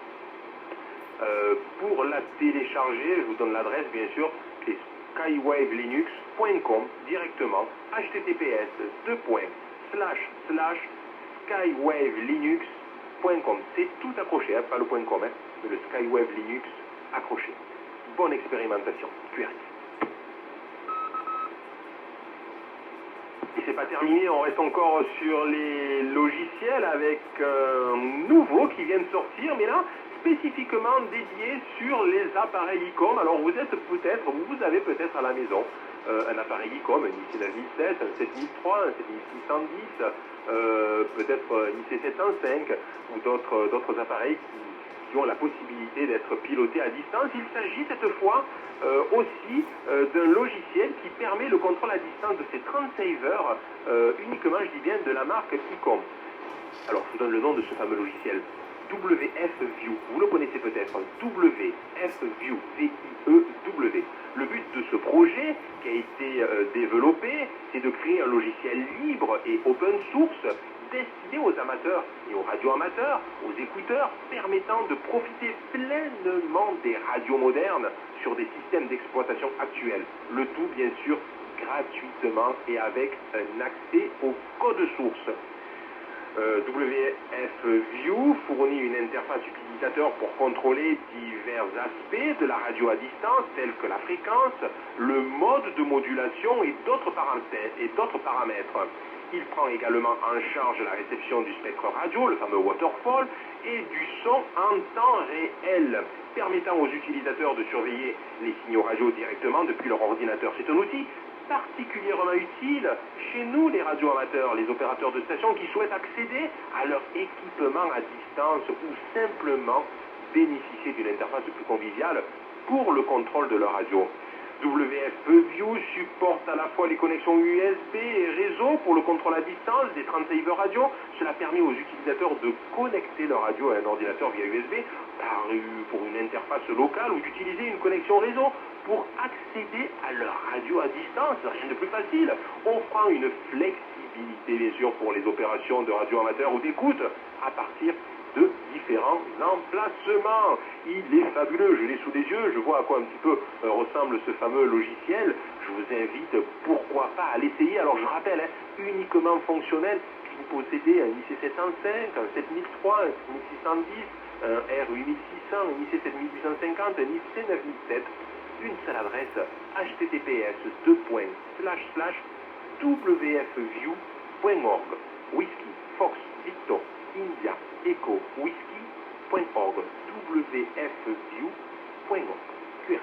Pour la télécharger, je vous donne l'adresse bien sûr, c'est skywavelinux.com directement, https://skywavelinux.com. C'est tout accroché, hein, pas le .com, hein, mais le Skywave Linux accroché. Bonne expérimentation, QRX. Et c'est pas terminé, on reste encore sur les logiciels avec un nouveau qui vient de sortir, mais là, spécifiquement dédié sur les appareils ICOM. Alors vous avez peut-être à la maison un appareil ICOM, un IC 9007, un 7003, un 7610, peut-être un IC 705 ou d'autres appareils qui ont la possibilité d'être pilotés à distance. Il s'agit cette fois aussi d'un logiciel qui permet le contrôle à distance de ces 30 savers, uniquement, je dis bien, de la marque ICOM. Alors, je vous donne le nom de ce fameux logiciel, WFView. Vous le connaissez peut-être, WFView, V-I-E-W. Le but de ce projet qui a été développé, c'est de créer un logiciel libre et open source destiné aux amateurs et aux radioamateurs, aux écouteurs, permettant de profiter pleinement des radios modernes sur des systèmes d'exploitation actuels. Le tout, bien sûr, gratuitement et avec un accès au code source. WFView fournit une interface utilisateur pour contrôler divers aspects de la radio à distance, tels que la fréquence, le mode de modulation et d'autres paramètres. Il prend également en charge la réception du spectre radio, le fameux waterfall, et du son en temps réel, permettant aux utilisateurs de surveiller les signaux radio directement depuis leur ordinateur. C'est un outil particulièrement utile chez nous, les radioamateurs, les opérateurs de stations qui souhaitent accéder à leur équipement à distance ou simplement bénéficier d'une interface plus conviviale pour le contrôle de leur radio. WFView supporte à la fois les connexions USB et réseau pour le contrôle à distance des 30 savers radio. Cela permet aux utilisateurs de connecter leur radio à un ordinateur via USB pour une interface locale ou d'utiliser une connexion réseau pour accéder à leur radio à distance. Rien de plus facile, offrant une flexibilité bien sûr pour les opérations de radio amateur ou d'écoute à partir de différents emplacements. Il est fabuleux, je l'ai sous les yeux, je vois à quoi un petit peu ressemble ce fameux logiciel. Je vous invite, pourquoi pas, à l'essayer. Alors je rappelle, uniquement fonctionnel, si vous possédez un IC 705, un 7003, un 7610, un R8600, un IC 7850, un IC 9007, une seule adresse, https://wfview.org. Whisky, Fox, Victor, India, Echo, Whisky.org. WFView.org.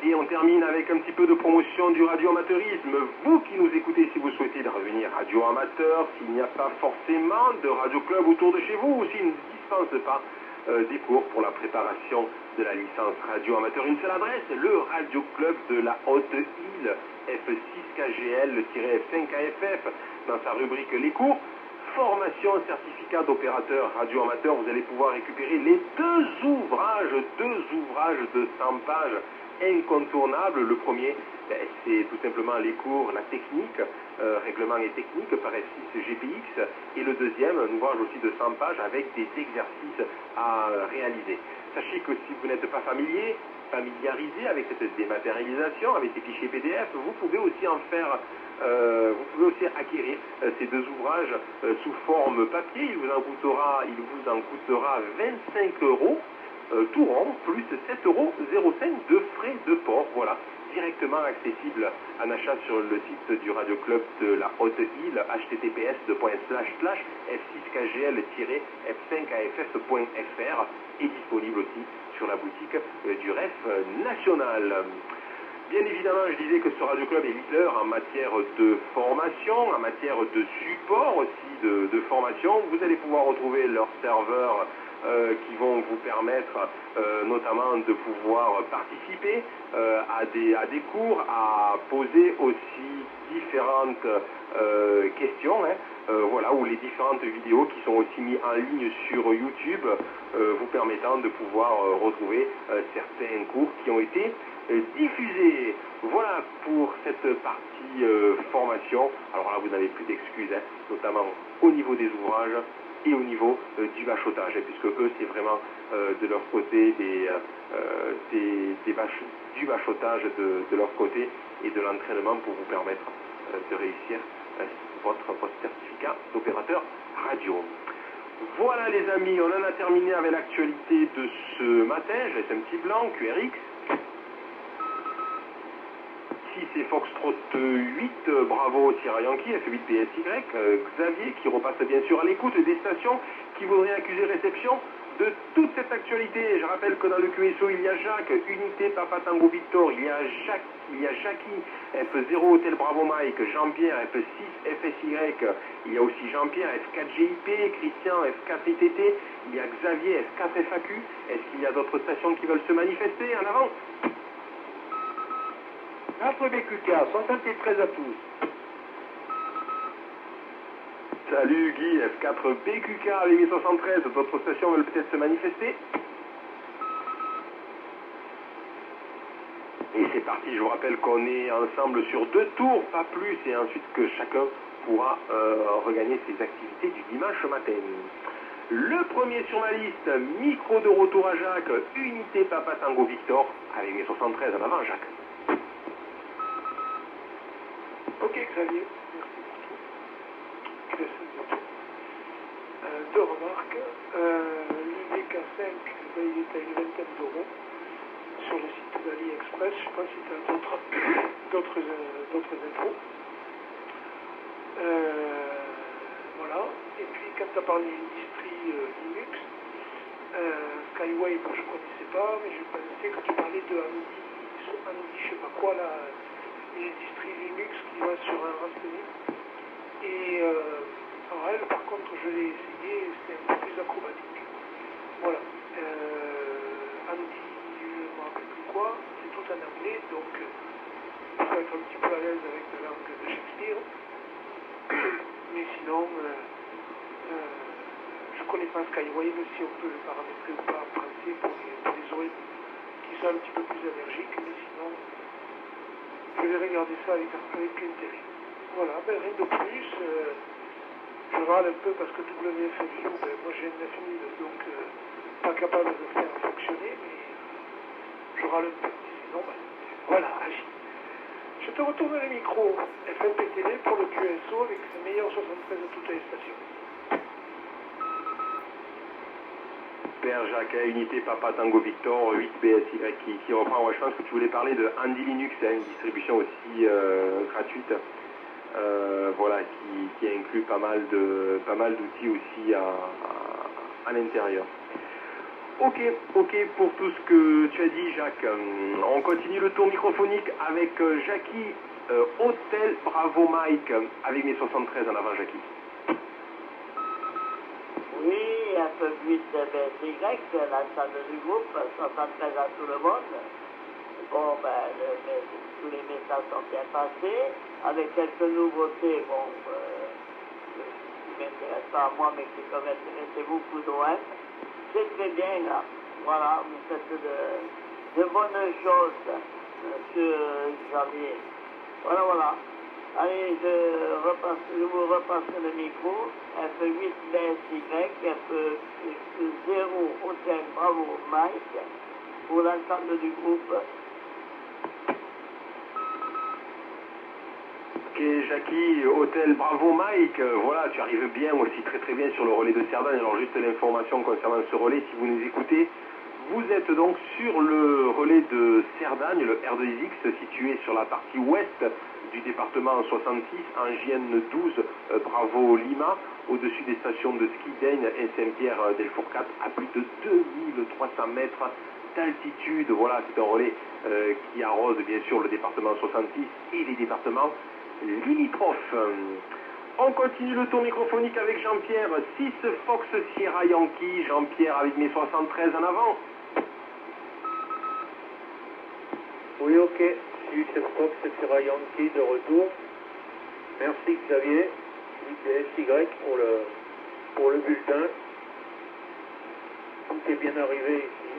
Et on termine avec un petit peu de promotion du radioamateurisme. Vous qui nous écoutez, si vous souhaitez devenir radioamateur, s'il n'y a pas forcément de radio-club autour de chez vous, ou s'il ne dispense pas des cours pour la préparation de la licence radio-amateur, une seule adresse, le radio-club de la Haute-Île, F6KGL-F5KFF, dans sa rubrique Les cours. Formation, certificat d'opérateur radio-amateur, vous allez pouvoir récupérer les deux ouvrages de 100 pages incontournables. Le premier, c'est tout simplement les cours, la technique, règlement et technique par F6 GPX, et le deuxième, un ouvrage aussi de 100 pages avec des exercices à réaliser. Sachez que si vous n'êtes pas familiarisé avec cette dématérialisation, avec ces fichiers PDF, vous pouvez aussi acquérir ces deux ouvrages sous forme papier. Il vous en coûtera 25 € tout rond, plus 7,05 € de frais de port. Voilà, directement accessible en achat sur le site du Radio Club de la Haute-Île, https://f6kgl-f5kff.fr, et disponible aussi sur la boutique du REF national. Bien évidemment, je disais que ce Radio Club est leader en matière de formation, en matière de support aussi de formation. Vous allez pouvoir retrouver leurs serveurs qui vont vous permettre notamment de pouvoir participer à des cours, à poser aussi différentes questions, voilà, ou les différentes vidéos qui sont aussi mises en ligne sur YouTube, vous permettant de pouvoir retrouver certains cours qui ont été diffusés. Voilà pour cette partie formation. Alors là, vous n'avez plus d'excuses, notamment au niveau des ouvrages. et au niveau du bachotage, puisque eux c'est vraiment de leur côté du bachotage de leur côté et de l'entraînement pour vous permettre de réussir votre certificat d'opérateur radio. Voilà les amis, on en a terminé avec l'actualité de ce matin. Je laisse un petit blanc, QRX. Ici c'est Foxtrot 8, bravo Sierra Yankee, F8 BSY, Xavier qui repasse bien sûr à l'écoute des stations qui voudraient accuser réception de toute cette actualité. Je rappelle que dans le QSO il y a Jacques, Unité Papa Tango Victor, il y a Jackie, F0 Hôtel Bravo Mike, Jean-Pierre, F6 FSY, il y a aussi Jean-Pierre, F4 GIP, Christian, F4 ITT, il y a Xavier, F4 FAQ. Est-ce qu'il y a d'autres stations qui veulent se manifester? En avant! Notre BQK, 73 à tous. Salut Guy, F4 BQK avec 1073, d'autres stations veulent peut-être se manifester? Et c'est parti, je vous rappelle qu'on est ensemble sur 2 tours, pas plus, et ensuite que chacun pourra regagner ses activités du dimanche matin. Le premier sur ma liste, micro de retour à Jacques, Unité Papa Tango Victor, avec 1073 en avant Jacques. Ok Xavier, merci pour tout. Deux remarques. Le VK5, il est à une vingtaine d'euros sur le site d'AliExpress. Je ne sais pas si tu as d'autres infos. Voilà. Et puis quand tu as parlé d'industrie Linux, Skywave, je ne connaissais pas, mais je pensais que tu parlais de Andy, je ne sais pas quoi, là, l'industrie Linux qui va sur un Raspberry. Et alors elle, par contre, je l'ai essayé, c'était un peu plus acrobatique. Voilà. Andy, je ne me rappelle plus quoi, c'est tout en anglais, donc il faut être un petit peu à l'aise avec la langue de Shakespeare. Mais sinon, je ne connais pas Skywave, si on peut le paramétrer ou pas en français pour les oreilles qui sont un petit peu plus allergiques, mais sinon, je vais regarder ça avec intérêt. Voilà, ben rien de plus. Je râle un peu parce que WFMU, ben, moi j'ai une 9000, donc pas capable de le faire fonctionner, mais je râle un peu. Sinon, ben, voilà, agis. Je te retourne le micro FMPTV pour le QSO avec ses meilleurs 73 de toutes les stations. Père Jacques, Unité Papa Tango Victor, 8 BSY qui reprend. Ouais, je pense que tu voulais parler de Andy Linux, une distribution aussi gratuite. Voilà, qui inclut pas mal d'outils aussi à l'intérieur. Ok, pour tout ce que tu as dit Jacques. On continue le tour microphonique avec Jackie, Hôtel Bravo Mike, avec mes 73 en avant Jackie. Oui, un peu 8 BSY, la salle du groupe, 73 à tout le monde. Bon, ben, tous les messages sont bien passés, avec quelques nouveautés, bon, qui ne m'intéressent pas à moi, mais qui peuvent intéresser beaucoup d'OM. C'est très bien, là. Voilà, vous faites de bonnes choses, monsieur Xavier. Voilà. Allez, je vous repasse le micro. F8 BSY, F0 Hôtel Bravo Mike, pour l'ensemble du groupe. Ok, Jackie, Hôtel Bravo Mike, voilà, tu arrives bien aussi, très bien sur le relais de Cerdagne. Alors juste l'information concernant ce relais, si vous nous écoutez, vous êtes donc sur le relais de Cerdagne, le R2X, situé sur la partie ouest du département 66, en JN12, Bravo Lima, au-dessus des stations de ski d'Aisne et Saint-Pierre-del-Fourcat, à plus de 2300 mètres d'altitude. Voilà, c'est un relais qui arrose bien sûr le département 66 et les départements limitrophes. On continue le tour microphonique avec Jean-Pierre, 6 Fox Sierra Yankee, Jean-Pierre avec mes 73 en avant. Oui, ok. 6 Fox Sierra Yankee de retour. Merci Xavier. 8 BSY pour le bulletin. Tout est bien arrivé ici.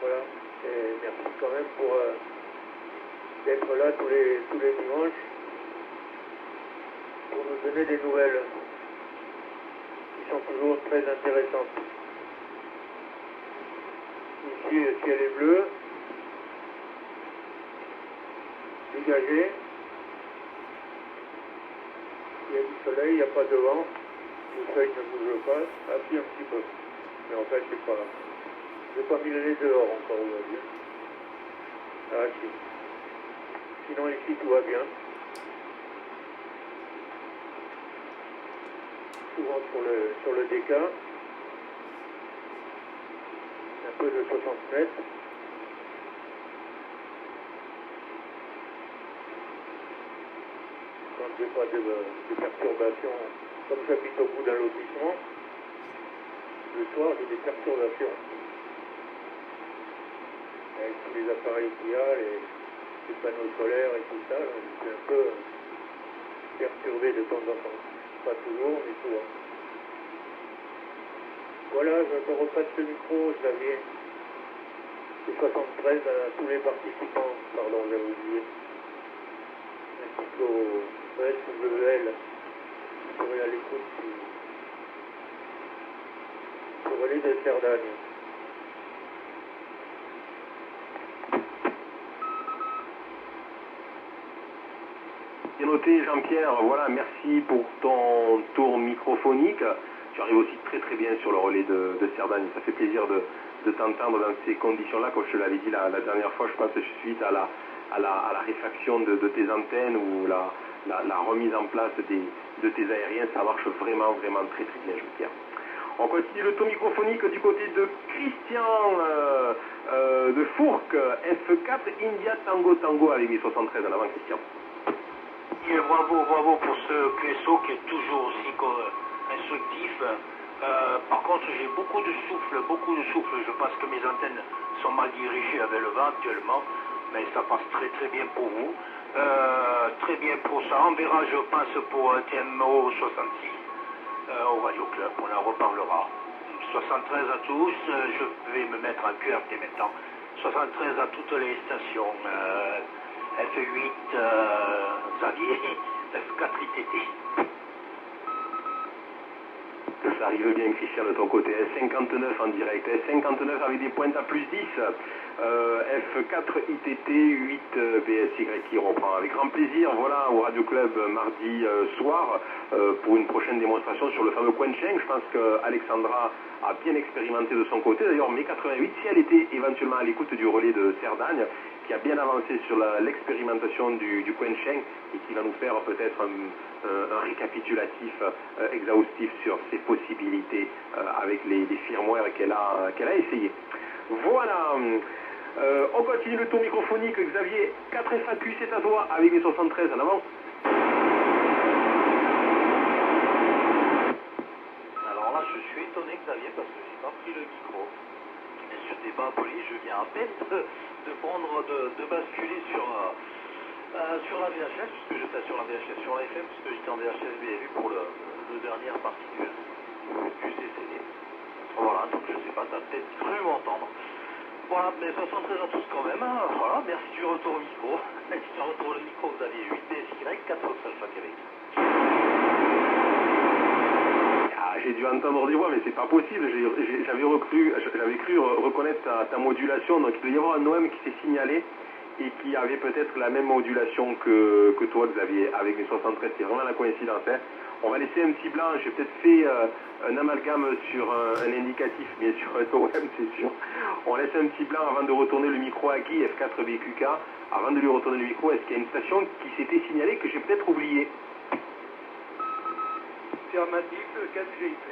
Voilà. Et merci quand même pour d'être là tous les dimanches. nous donner des nouvelles qui sont toujours très intéressantes. Ici, le ciel est bleu, dégagé. Il y a du soleil, il n'y a pas de vent. Le soleil ne bouge pas. Ah si, un petit peu. Mais en fait, c'est pas là. Je n'ai pas mis le nez dehors encore aujourd'hui. Ah si. Sinon ici tout va bien. Souvent sur le DK. Un peu de 60 mètres. Quand j'ai pas de perturbations, comme j'habite au bout d'un lotissement, le soir j'ai des perturbations. Avec tous les appareils qu'il y a, les panneaux solaires et tout ça, je suis un peu perturbé de temps en temps. Pas toujours, mais souvent. Voilà, je te repasse le micro, Xavier. C'est 73 à tous les participants, pardon, j'avais oublié. Ainsi qu'au SWL, qui serait à l'écoute du relais de Cerdagne. Bien noté Jean-Pierre, voilà, merci pour ton tour microphonique. Tu arrives aussi très très bien sur le relais de Cerdagne, ça fait plaisir de t'entendre dans ces conditions-là, comme je te l'avais dit la dernière fois, je pense que suite à la réfaction de tes antennes ou la remise en place de tes aériens, ça marche vraiment très très bien Jean-Pierre. On continue le tour microphonique du côté de Christian de Fourques, F4 India Tango Tango avec mes 73 en avant Christian. Et bravo pour ce QSO qui est toujours aussi instructif. Par contre, j'ai beaucoup de souffle. Je pense que mes antennes sont mal dirigées avec le vent actuellement, mais ça passe très bien pour vous. Très bien pour ça. On verra, je pense, pour TMO 66 au Radio Club. On en reparlera. 73 à tous. Je vais me mettre en QRT maintenant. 73 à toutes les stations. F8 Xavier, F4 ITT. Ça arrive bien Christian de ton côté, S59 en direct, S59 avec des pointes à plus 10, F4 ITT 8 BSY qui reprend avec grand plaisir, voilà, au Radio Club mardi soir pour une prochaine démonstration sur le fameux Quencheng. Je pense qu'Alexandra a bien expérimenté de son côté, d'ailleurs mai 88, si elle était éventuellement à l'écoute du relais de Cerdagne, qui a bien avancé sur l'expérimentation du Quencheng et qui va nous faire peut-être un récapitulatif exhaustif sur ses possibilités avec les firmware qu'elle a essayé. Voilà, on continue le tour microphonique. Xavier, 4 FAQ, c'est à toi avec les 73 en avant. Alors là, je suis étonné Xavier parce que j'ai pas pris le micro. Et ce débat poli, je viens à peine de basculer sur la VHS, puisque j'étais sur la VHS, sur la FM, puisque j'étais en VHS BFU pour le dernière partie du CCD. Voilà, donc je sais pas, t'as peut-être cru m'entendre. Voilà, mais 73 à tous quand même. Hein. Voilà, merci du retour au micro. Merci du retour au micro, vous aviez 8 DSY, 4 Alpha Québec. J'ai dû entendre des voix, mais c'est pas possible. J'avais cru reconnaître ta modulation. Donc il doit y avoir un OM qui s'est signalé et qui avait peut-être la même modulation que toi, Xavier, avec les 73. C'est vraiment la coïncidence. Hein. On va laisser un petit blanc. J'ai peut-être fait un amalgame sur un indicatif, bien sûr, un OM, c'est sûr. On laisse un petit blanc avant de retourner le micro à Guy, F4 BQK. Avant de lui retourner le micro, est-ce qu'il y a une station qui s'était signalée que j'ai peut-être oubliée? Affirmatif, 4GIP.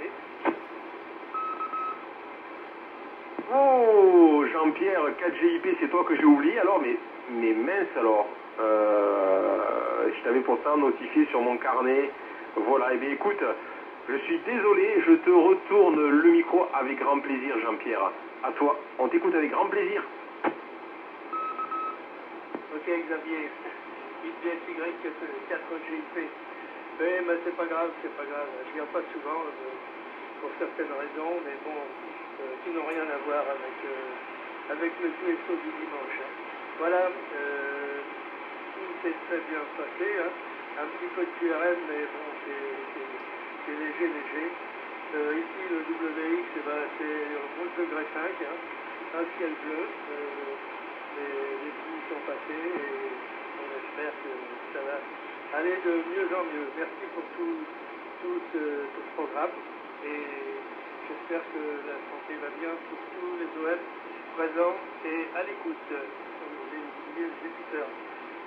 Oh, Jean-Pierre, 4GIP, c'est toi que j'ai oublié alors, mais mince alors. Je t'avais pourtant notifié sur mon carnet. Voilà, et bien écoute, je suis désolé, je te retourne le micro avec grand plaisir, Jean-Pierre. À toi, on t'écoute avec grand plaisir. Ok, Xavier, 8DSY, 4GIP. Oui, mais c'est pas grave. Je viens pas souvent pour certaines raisons, mais bon, qui n'ont rien à voir avec le QSO du dimanche. Hein. Voilà, tout s'est très bien passé. Hein. un petit peu de QRM, mais bon, c'est léger, léger. Ici, le WX, eh ben, c'est 11 degrés 5, hein, un ciel bleu. Les pluies sont passées et on espère que ça va aller de mieux en mieux. Merci pour tout ce programme et j'espère que la santé va bien pour tous les OM présents et à l'écoute, les éditeurs.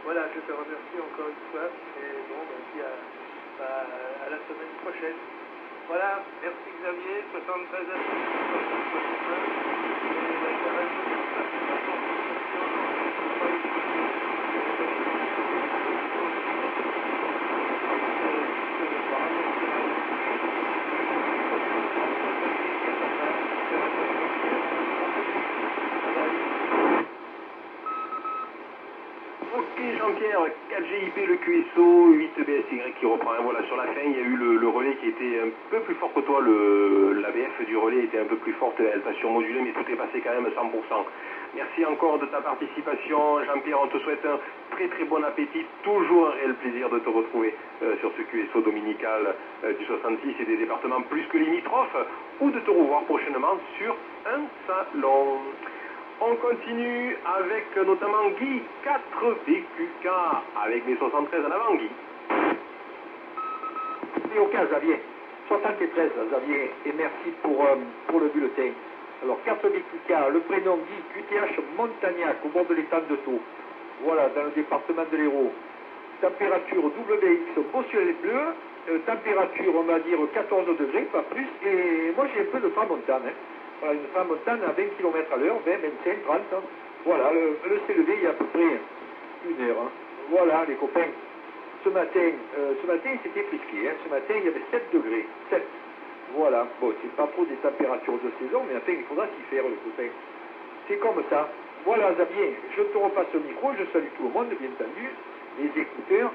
Voilà, je te remercie encore une fois et bon, ben, puis à la semaine prochaine. Voilà, merci Xavier, 73 à Ok Jean-Pierre, 4GIP, le QSO, 8BSY qui reprend. Voilà, sur la fin, il y a eu le relais qui était un peu plus fort que toi. L'ABF du relais était un peu plus forte, elle t'a surmodulé, mais tout est passé quand même 100%. Merci encore de ta participation. Jean-Pierre, on te souhaite un très très bon appétit. Toujours un réel plaisir de te retrouver sur ce QSO dominical du 66 et des départements plus que limitrophes, ou de te revoir prochainement sur un salon. On continue avec notamment Guy, 4VQK, avec les 73 en avant, Guy. C'est ok, Xavier. 73, Xavier, et merci pour le bulletin. Alors, 4VQK, le prénom Guy, QTH Montagnac, au bord de l'étang de Thau. Voilà, dans le département de l'Hérault. Température WX, beau ciel bleu. Température, on va dire 14 degrés, pas plus. Et moi, j'ai un peu de tramontane, hein. Voilà, une tramontane à 20 km à l'heure, 20, 25, 30. Hein. Voilà, le s'est levé il y a à peu près une heure. Hein. Voilà, les copains. Ce matin c'était frisqué. Hein. Ce matin, il y avait 7 degrés. 7. Voilà. Bon, c'est pas trop des températures de saison, mais enfin, il faudra s'y faire, les copains. C'est comme ça. Voilà, Xavier, je te repasse le micro. Je salue tout le monde, bien entendu, les écouteurs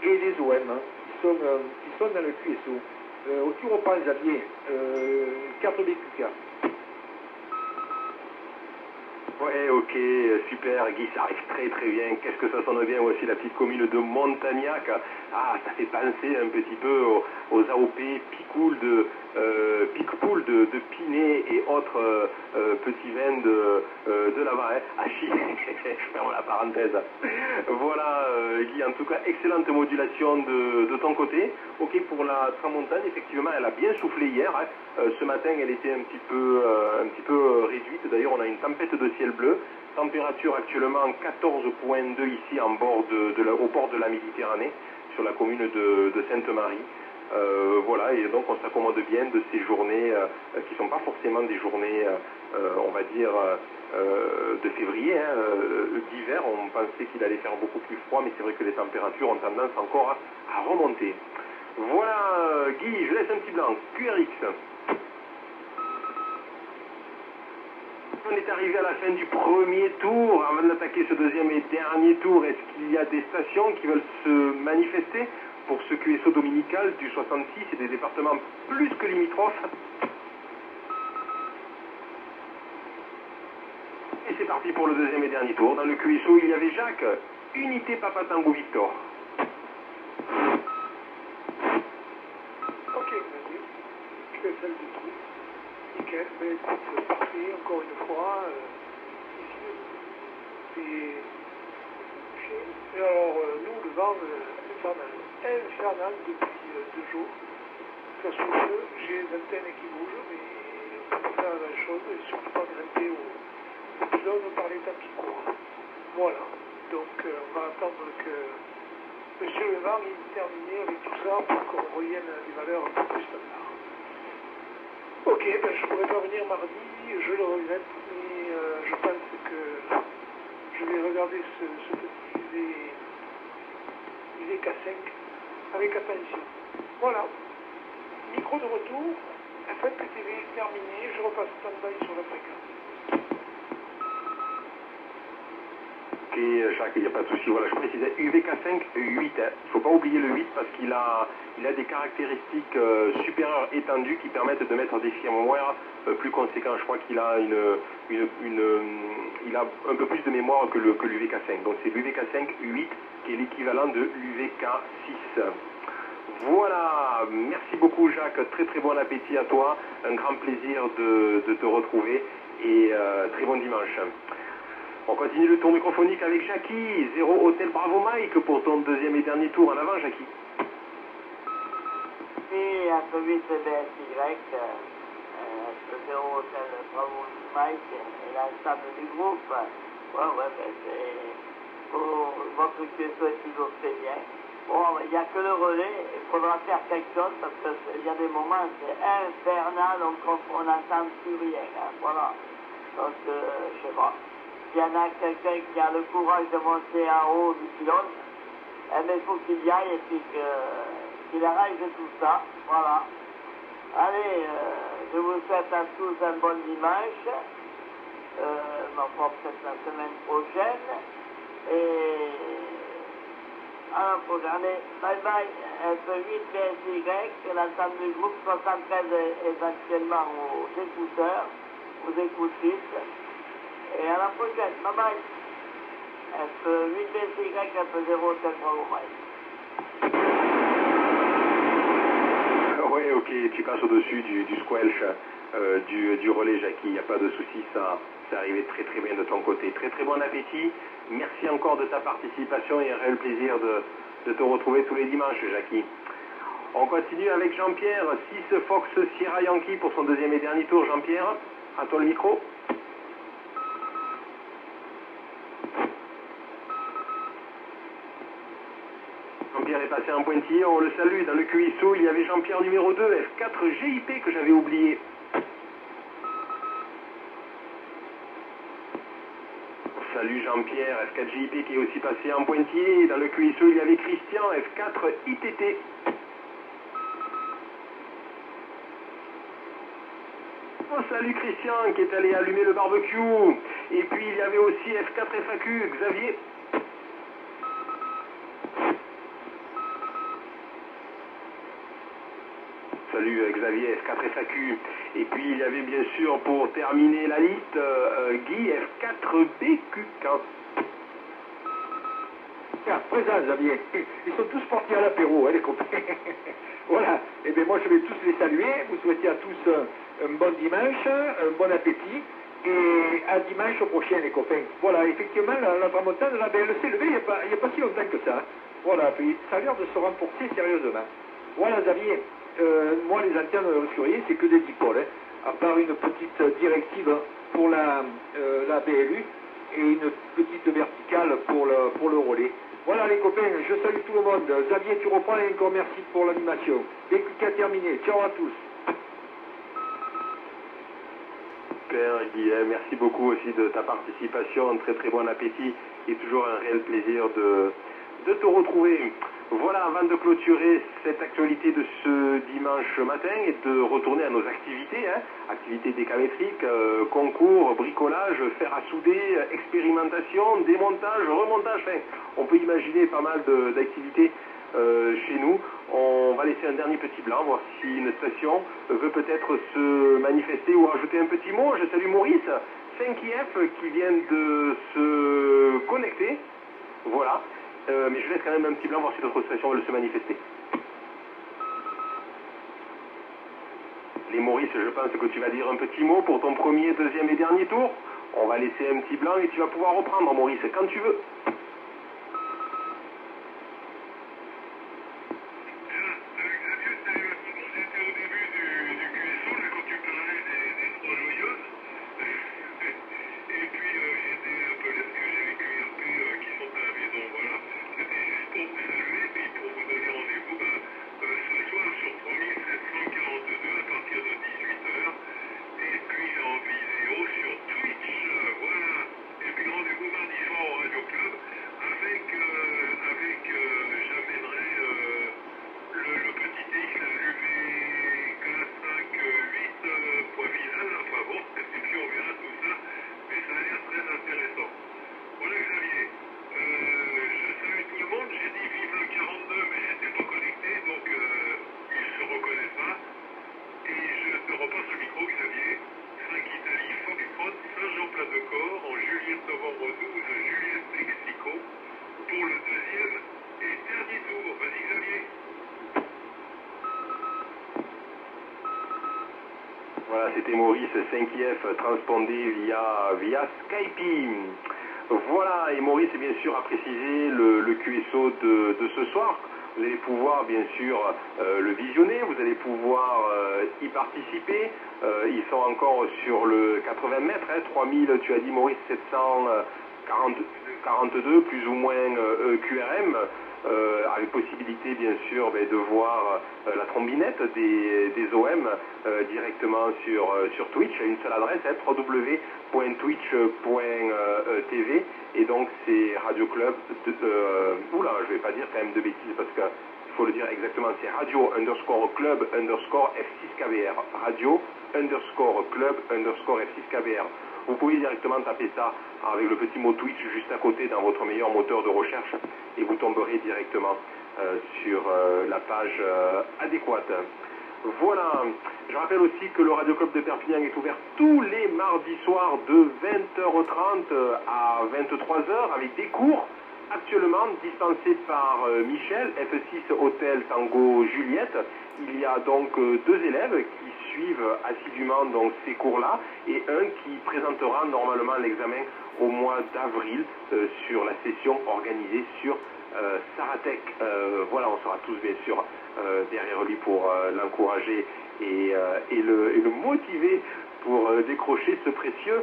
et les OM hein, qui sont dans le QSO. Tu reprends, Xavier, 4BQK. Ouais, ok, super, Guy, ça arrive très très bien. Qu'est-ce que ça sonne bien aussi, la petite commune de Montagnac. Ah, ça fait penser un petit peu aux AOP Picoul de Pinet et autres petits vins de là-bas. Hein. Ah, je ferme la parenthèse. Voilà, Guy, en tout cas, excellente modulation de ton côté. Ok, pour la tramontane, effectivement, elle a bien soufflé hier. Hein. Ce matin, elle était un petit peu réduite. D'ailleurs, on a une tempête de ciel bleu. Température actuellement 14,2 ici au bord de la Méditerranée, sur la commune de Sainte-Marie. Voilà, et donc on s'accommode bien de ces journées qui ne sont pas forcément des journées, on va dire, de février, hein, d'hiver. On pensait qu'il allait faire beaucoup plus froid, mais c'est vrai que les températures ont tendance encore à remonter. Voilà, Guy, je laisse un petit blanc. QRX. On est arrivé à la fin du premier tour. Avant d'attaquer ce deuxième et dernier tour, est-ce qu'il y a des stations qui veulent se manifester pour ce QSO dominical du 66 et des départements plus que limitrophes? Et c'est parti pour le deuxième et dernier tour. Dans le QSO, il y avait Jacques, Unité Papa Tango Victor. Ok, vas-y. Je fais celle du tout. Nickel, ben écoute, parfait, encore une fois. Ici, et alors, nous, le vent, infernal depuis 2 jours. Ça souffle, j'ai les antennes qui bougent, mais on ne peut pas faire la même chose, et surtout pas grimper au pylône par les temps qui courent. Voilà, donc on va attendre que Monsieur le vent ait terminé avec tout ça pour qu'on revienne à des valeurs un peu plus standards. Ok, ben je pourrais pas venir mardi, je le regrette, mais je pense que je vais regarder ce petit VK5 avec attention. Voilà, micro de retour, FMPTV terminé, je repasse stand-by sur la fréquence. Ok, Jacques, il n'y a pas de souci. Voilà, je précisais UVK5 8. Il ne faut pas oublier le 8 parce qu'il a des caractéristiques supérieures étendues qui permettent de mettre des firmware plus conséquents. Je crois qu'il a il a un peu plus de mémoire que l'UVK5. Donc c'est l'UVK5 8 qui est l'équivalent de l'UVK6. Voilà, merci beaucoup Jacques, très très bon appétit à toi, un grand plaisir de te retrouver et très bon dimanche. On continue le tour microphonique avec Jackie, 0 Hôtel Bravo Mike pour ton deuxième et dernier tour. En avant Jackie. Oui, un peu 8 BSY, 0 Hôtel Bravo Mike et l'ensemble du groupe. Ouais, c'est pour votre QSO est toujours très bien. Bon, il n'y a que le relais, il faudra faire quelque chose parce qu'il y a des moments, c'est infernal, on n'entend plus rien. Hein, voilà. Donc, je sais pas. S'il y en a quelqu'un qui a le courage de monter en haut du pylône, eh bien, il faut qu'il y aille et puis qu'il arrête tout ça. Voilà. Allez, je vous souhaite à tous un bon dimanche. Peut-être la semaine prochaine. Et à la prochaine. Bye bye. F8 BSY, l'ensemble du groupe 73 éventuellement aux écouteurs, aux écoutistes. Et à la prochaine. Bye bye. F8 BSY, F0 7 Bravo Mike. Oui, ok, tu passes au-dessus du squelch, du relais Jackie, il n'y a pas de souci, ça arrivait très très bien de ton côté. Très très bon appétit, merci encore de ta participation et un réel plaisir de te retrouver tous les dimanches Jackie. On continue avec Jean-Pierre, 6 Fox Sierra Yankee pour son deuxième et dernier tour. Jean-Pierre, à toi le micro. Jean-Pierre est passé en pointillé, on le salue. Dans le QSO, il y avait Jean-Pierre numéro 2, F4 GIP que j'avais oublié. Salut Jean-Pierre, F4 GIP qui est aussi passé en pointillé. Dans le QSO, il y avait Christian, F4 ITT. Oh, salut Christian qui est allé allumer le barbecue. Et puis il y avait aussi F4 FAQ, Xavier. Salut Xavier, F4 FAQ. Et puis il y avait bien sûr pour terminer la liste Guy F4 BQ15. Tiens, présent Xavier. Ils sont tous partis à l'apéro, hein, les copains. Voilà. Et bien moi je vais tous les saluer. Vous souhaitez à tous un bon dimanche, un bon appétit. Et à dimanche prochain les copains. Voilà, effectivement la tramontane, la BLC levée il n'y a pas si longtemps que ça. Voilà, puis ça a l'air de se renforcer sérieusement. Voilà Xavier. Moi, les antennes surveillées, c'est que des dipoles, hein, à part une petite directive pour la BLU et une petite verticale pour le relais. Voilà les copains, je salue tout le monde. Xavier, tu reprends et encore merci pour l'animation. BQK terminé. Ciao à tous. Super Guy, merci beaucoup aussi de ta participation, très très bon appétit et toujours un réel plaisir de te retrouver. Voilà, avant de clôturer cette actualité de ce dimanche matin et de retourner à nos activités, hein, activités décamétriques, concours, bricolage, fer à souder, expérimentation, démontage, remontage, enfin, on peut imaginer pas mal d'activités chez nous. On va laisser un dernier petit blanc, voir si une station veut peut-être se manifester ou rajouter un petit mot. Je salue Maurice, 5IF, qui vient de se connecter. Voilà. Mais je laisse quand même un petit blanc, voir si d'autres stations veulent se manifester. Les Maurice, je pense que tu vas dire un petit mot pour ton premier, deuxième et dernier tour. On va laisser un petit blanc et tu vas pouvoir reprendre, Maurice, quand tu veux. novembre 12, Juliette Mexico, pour le deuxième et dernier tour. Vas-y Xavier. Voilà, c'était Maurice 5IF transpondé via Skype. Voilà, et Maurice bien sûr a précisé le QSO de ce soir. Vous allez pouvoir bien sûr le visionner, vous allez pouvoir y participer. Ils sont encore sur le 80 mètres, 3000, tu as dit Maurice, 742 plus ou moins QRM. Avec possibilité bien sûr de voir la trombinette des OM directement sur Twitch, à une seule adresse, www.twitch.tv, et donc c'est Radio Club oula, je vais pas dire quand même de bêtises parce que il faut le dire exactement, c'est radio_club_f6kbr, radio_club_f6kbr. Vous pouvez directement taper ça avec le petit mot Twitch juste à côté dans votre meilleur moteur de recherche et vous tomberez directement sur la page adéquate. Voilà, je rappelle aussi que le Radio Club de Perpignan est ouvert tous les mardis soirs de 20h30 à 23h avec des cours actuellement dispensés par Michel, F6 Hôtel Tango Juliette. Il y a donc deux élèves qui suivent assidûment donc ces cours-là et un qui présentera normalement l'examen au mois d'avril sur la session organisée sur Saratec. Voilà, on sera tous bien sûr derrière lui pour l'encourager et le motiver pour décrocher ce précieux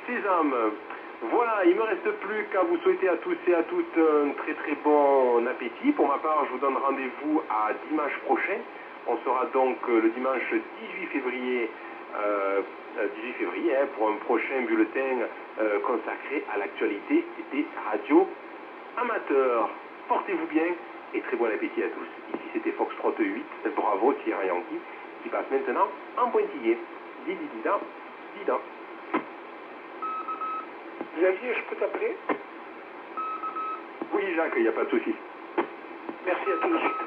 sésame. Voilà, il ne me reste plus qu'à vous souhaiter à tous et à toutes un très très bon appétit. Pour ma part, je vous donne rendez-vous à dimanche prochain. On sera donc le dimanche 18 février, pour un prochain bulletin consacré à l'actualité des radios amateurs. Portez-vous bien et très bon appétit à tous. Ici c'était Foxtrot 8, bravo Thierry Yankee, qui passe maintenant en pointillé. Dididida, dida. Xavier, je peux t'appeler? Oui Jacques, il n'y a pas de souci. Merci, à tout de suite.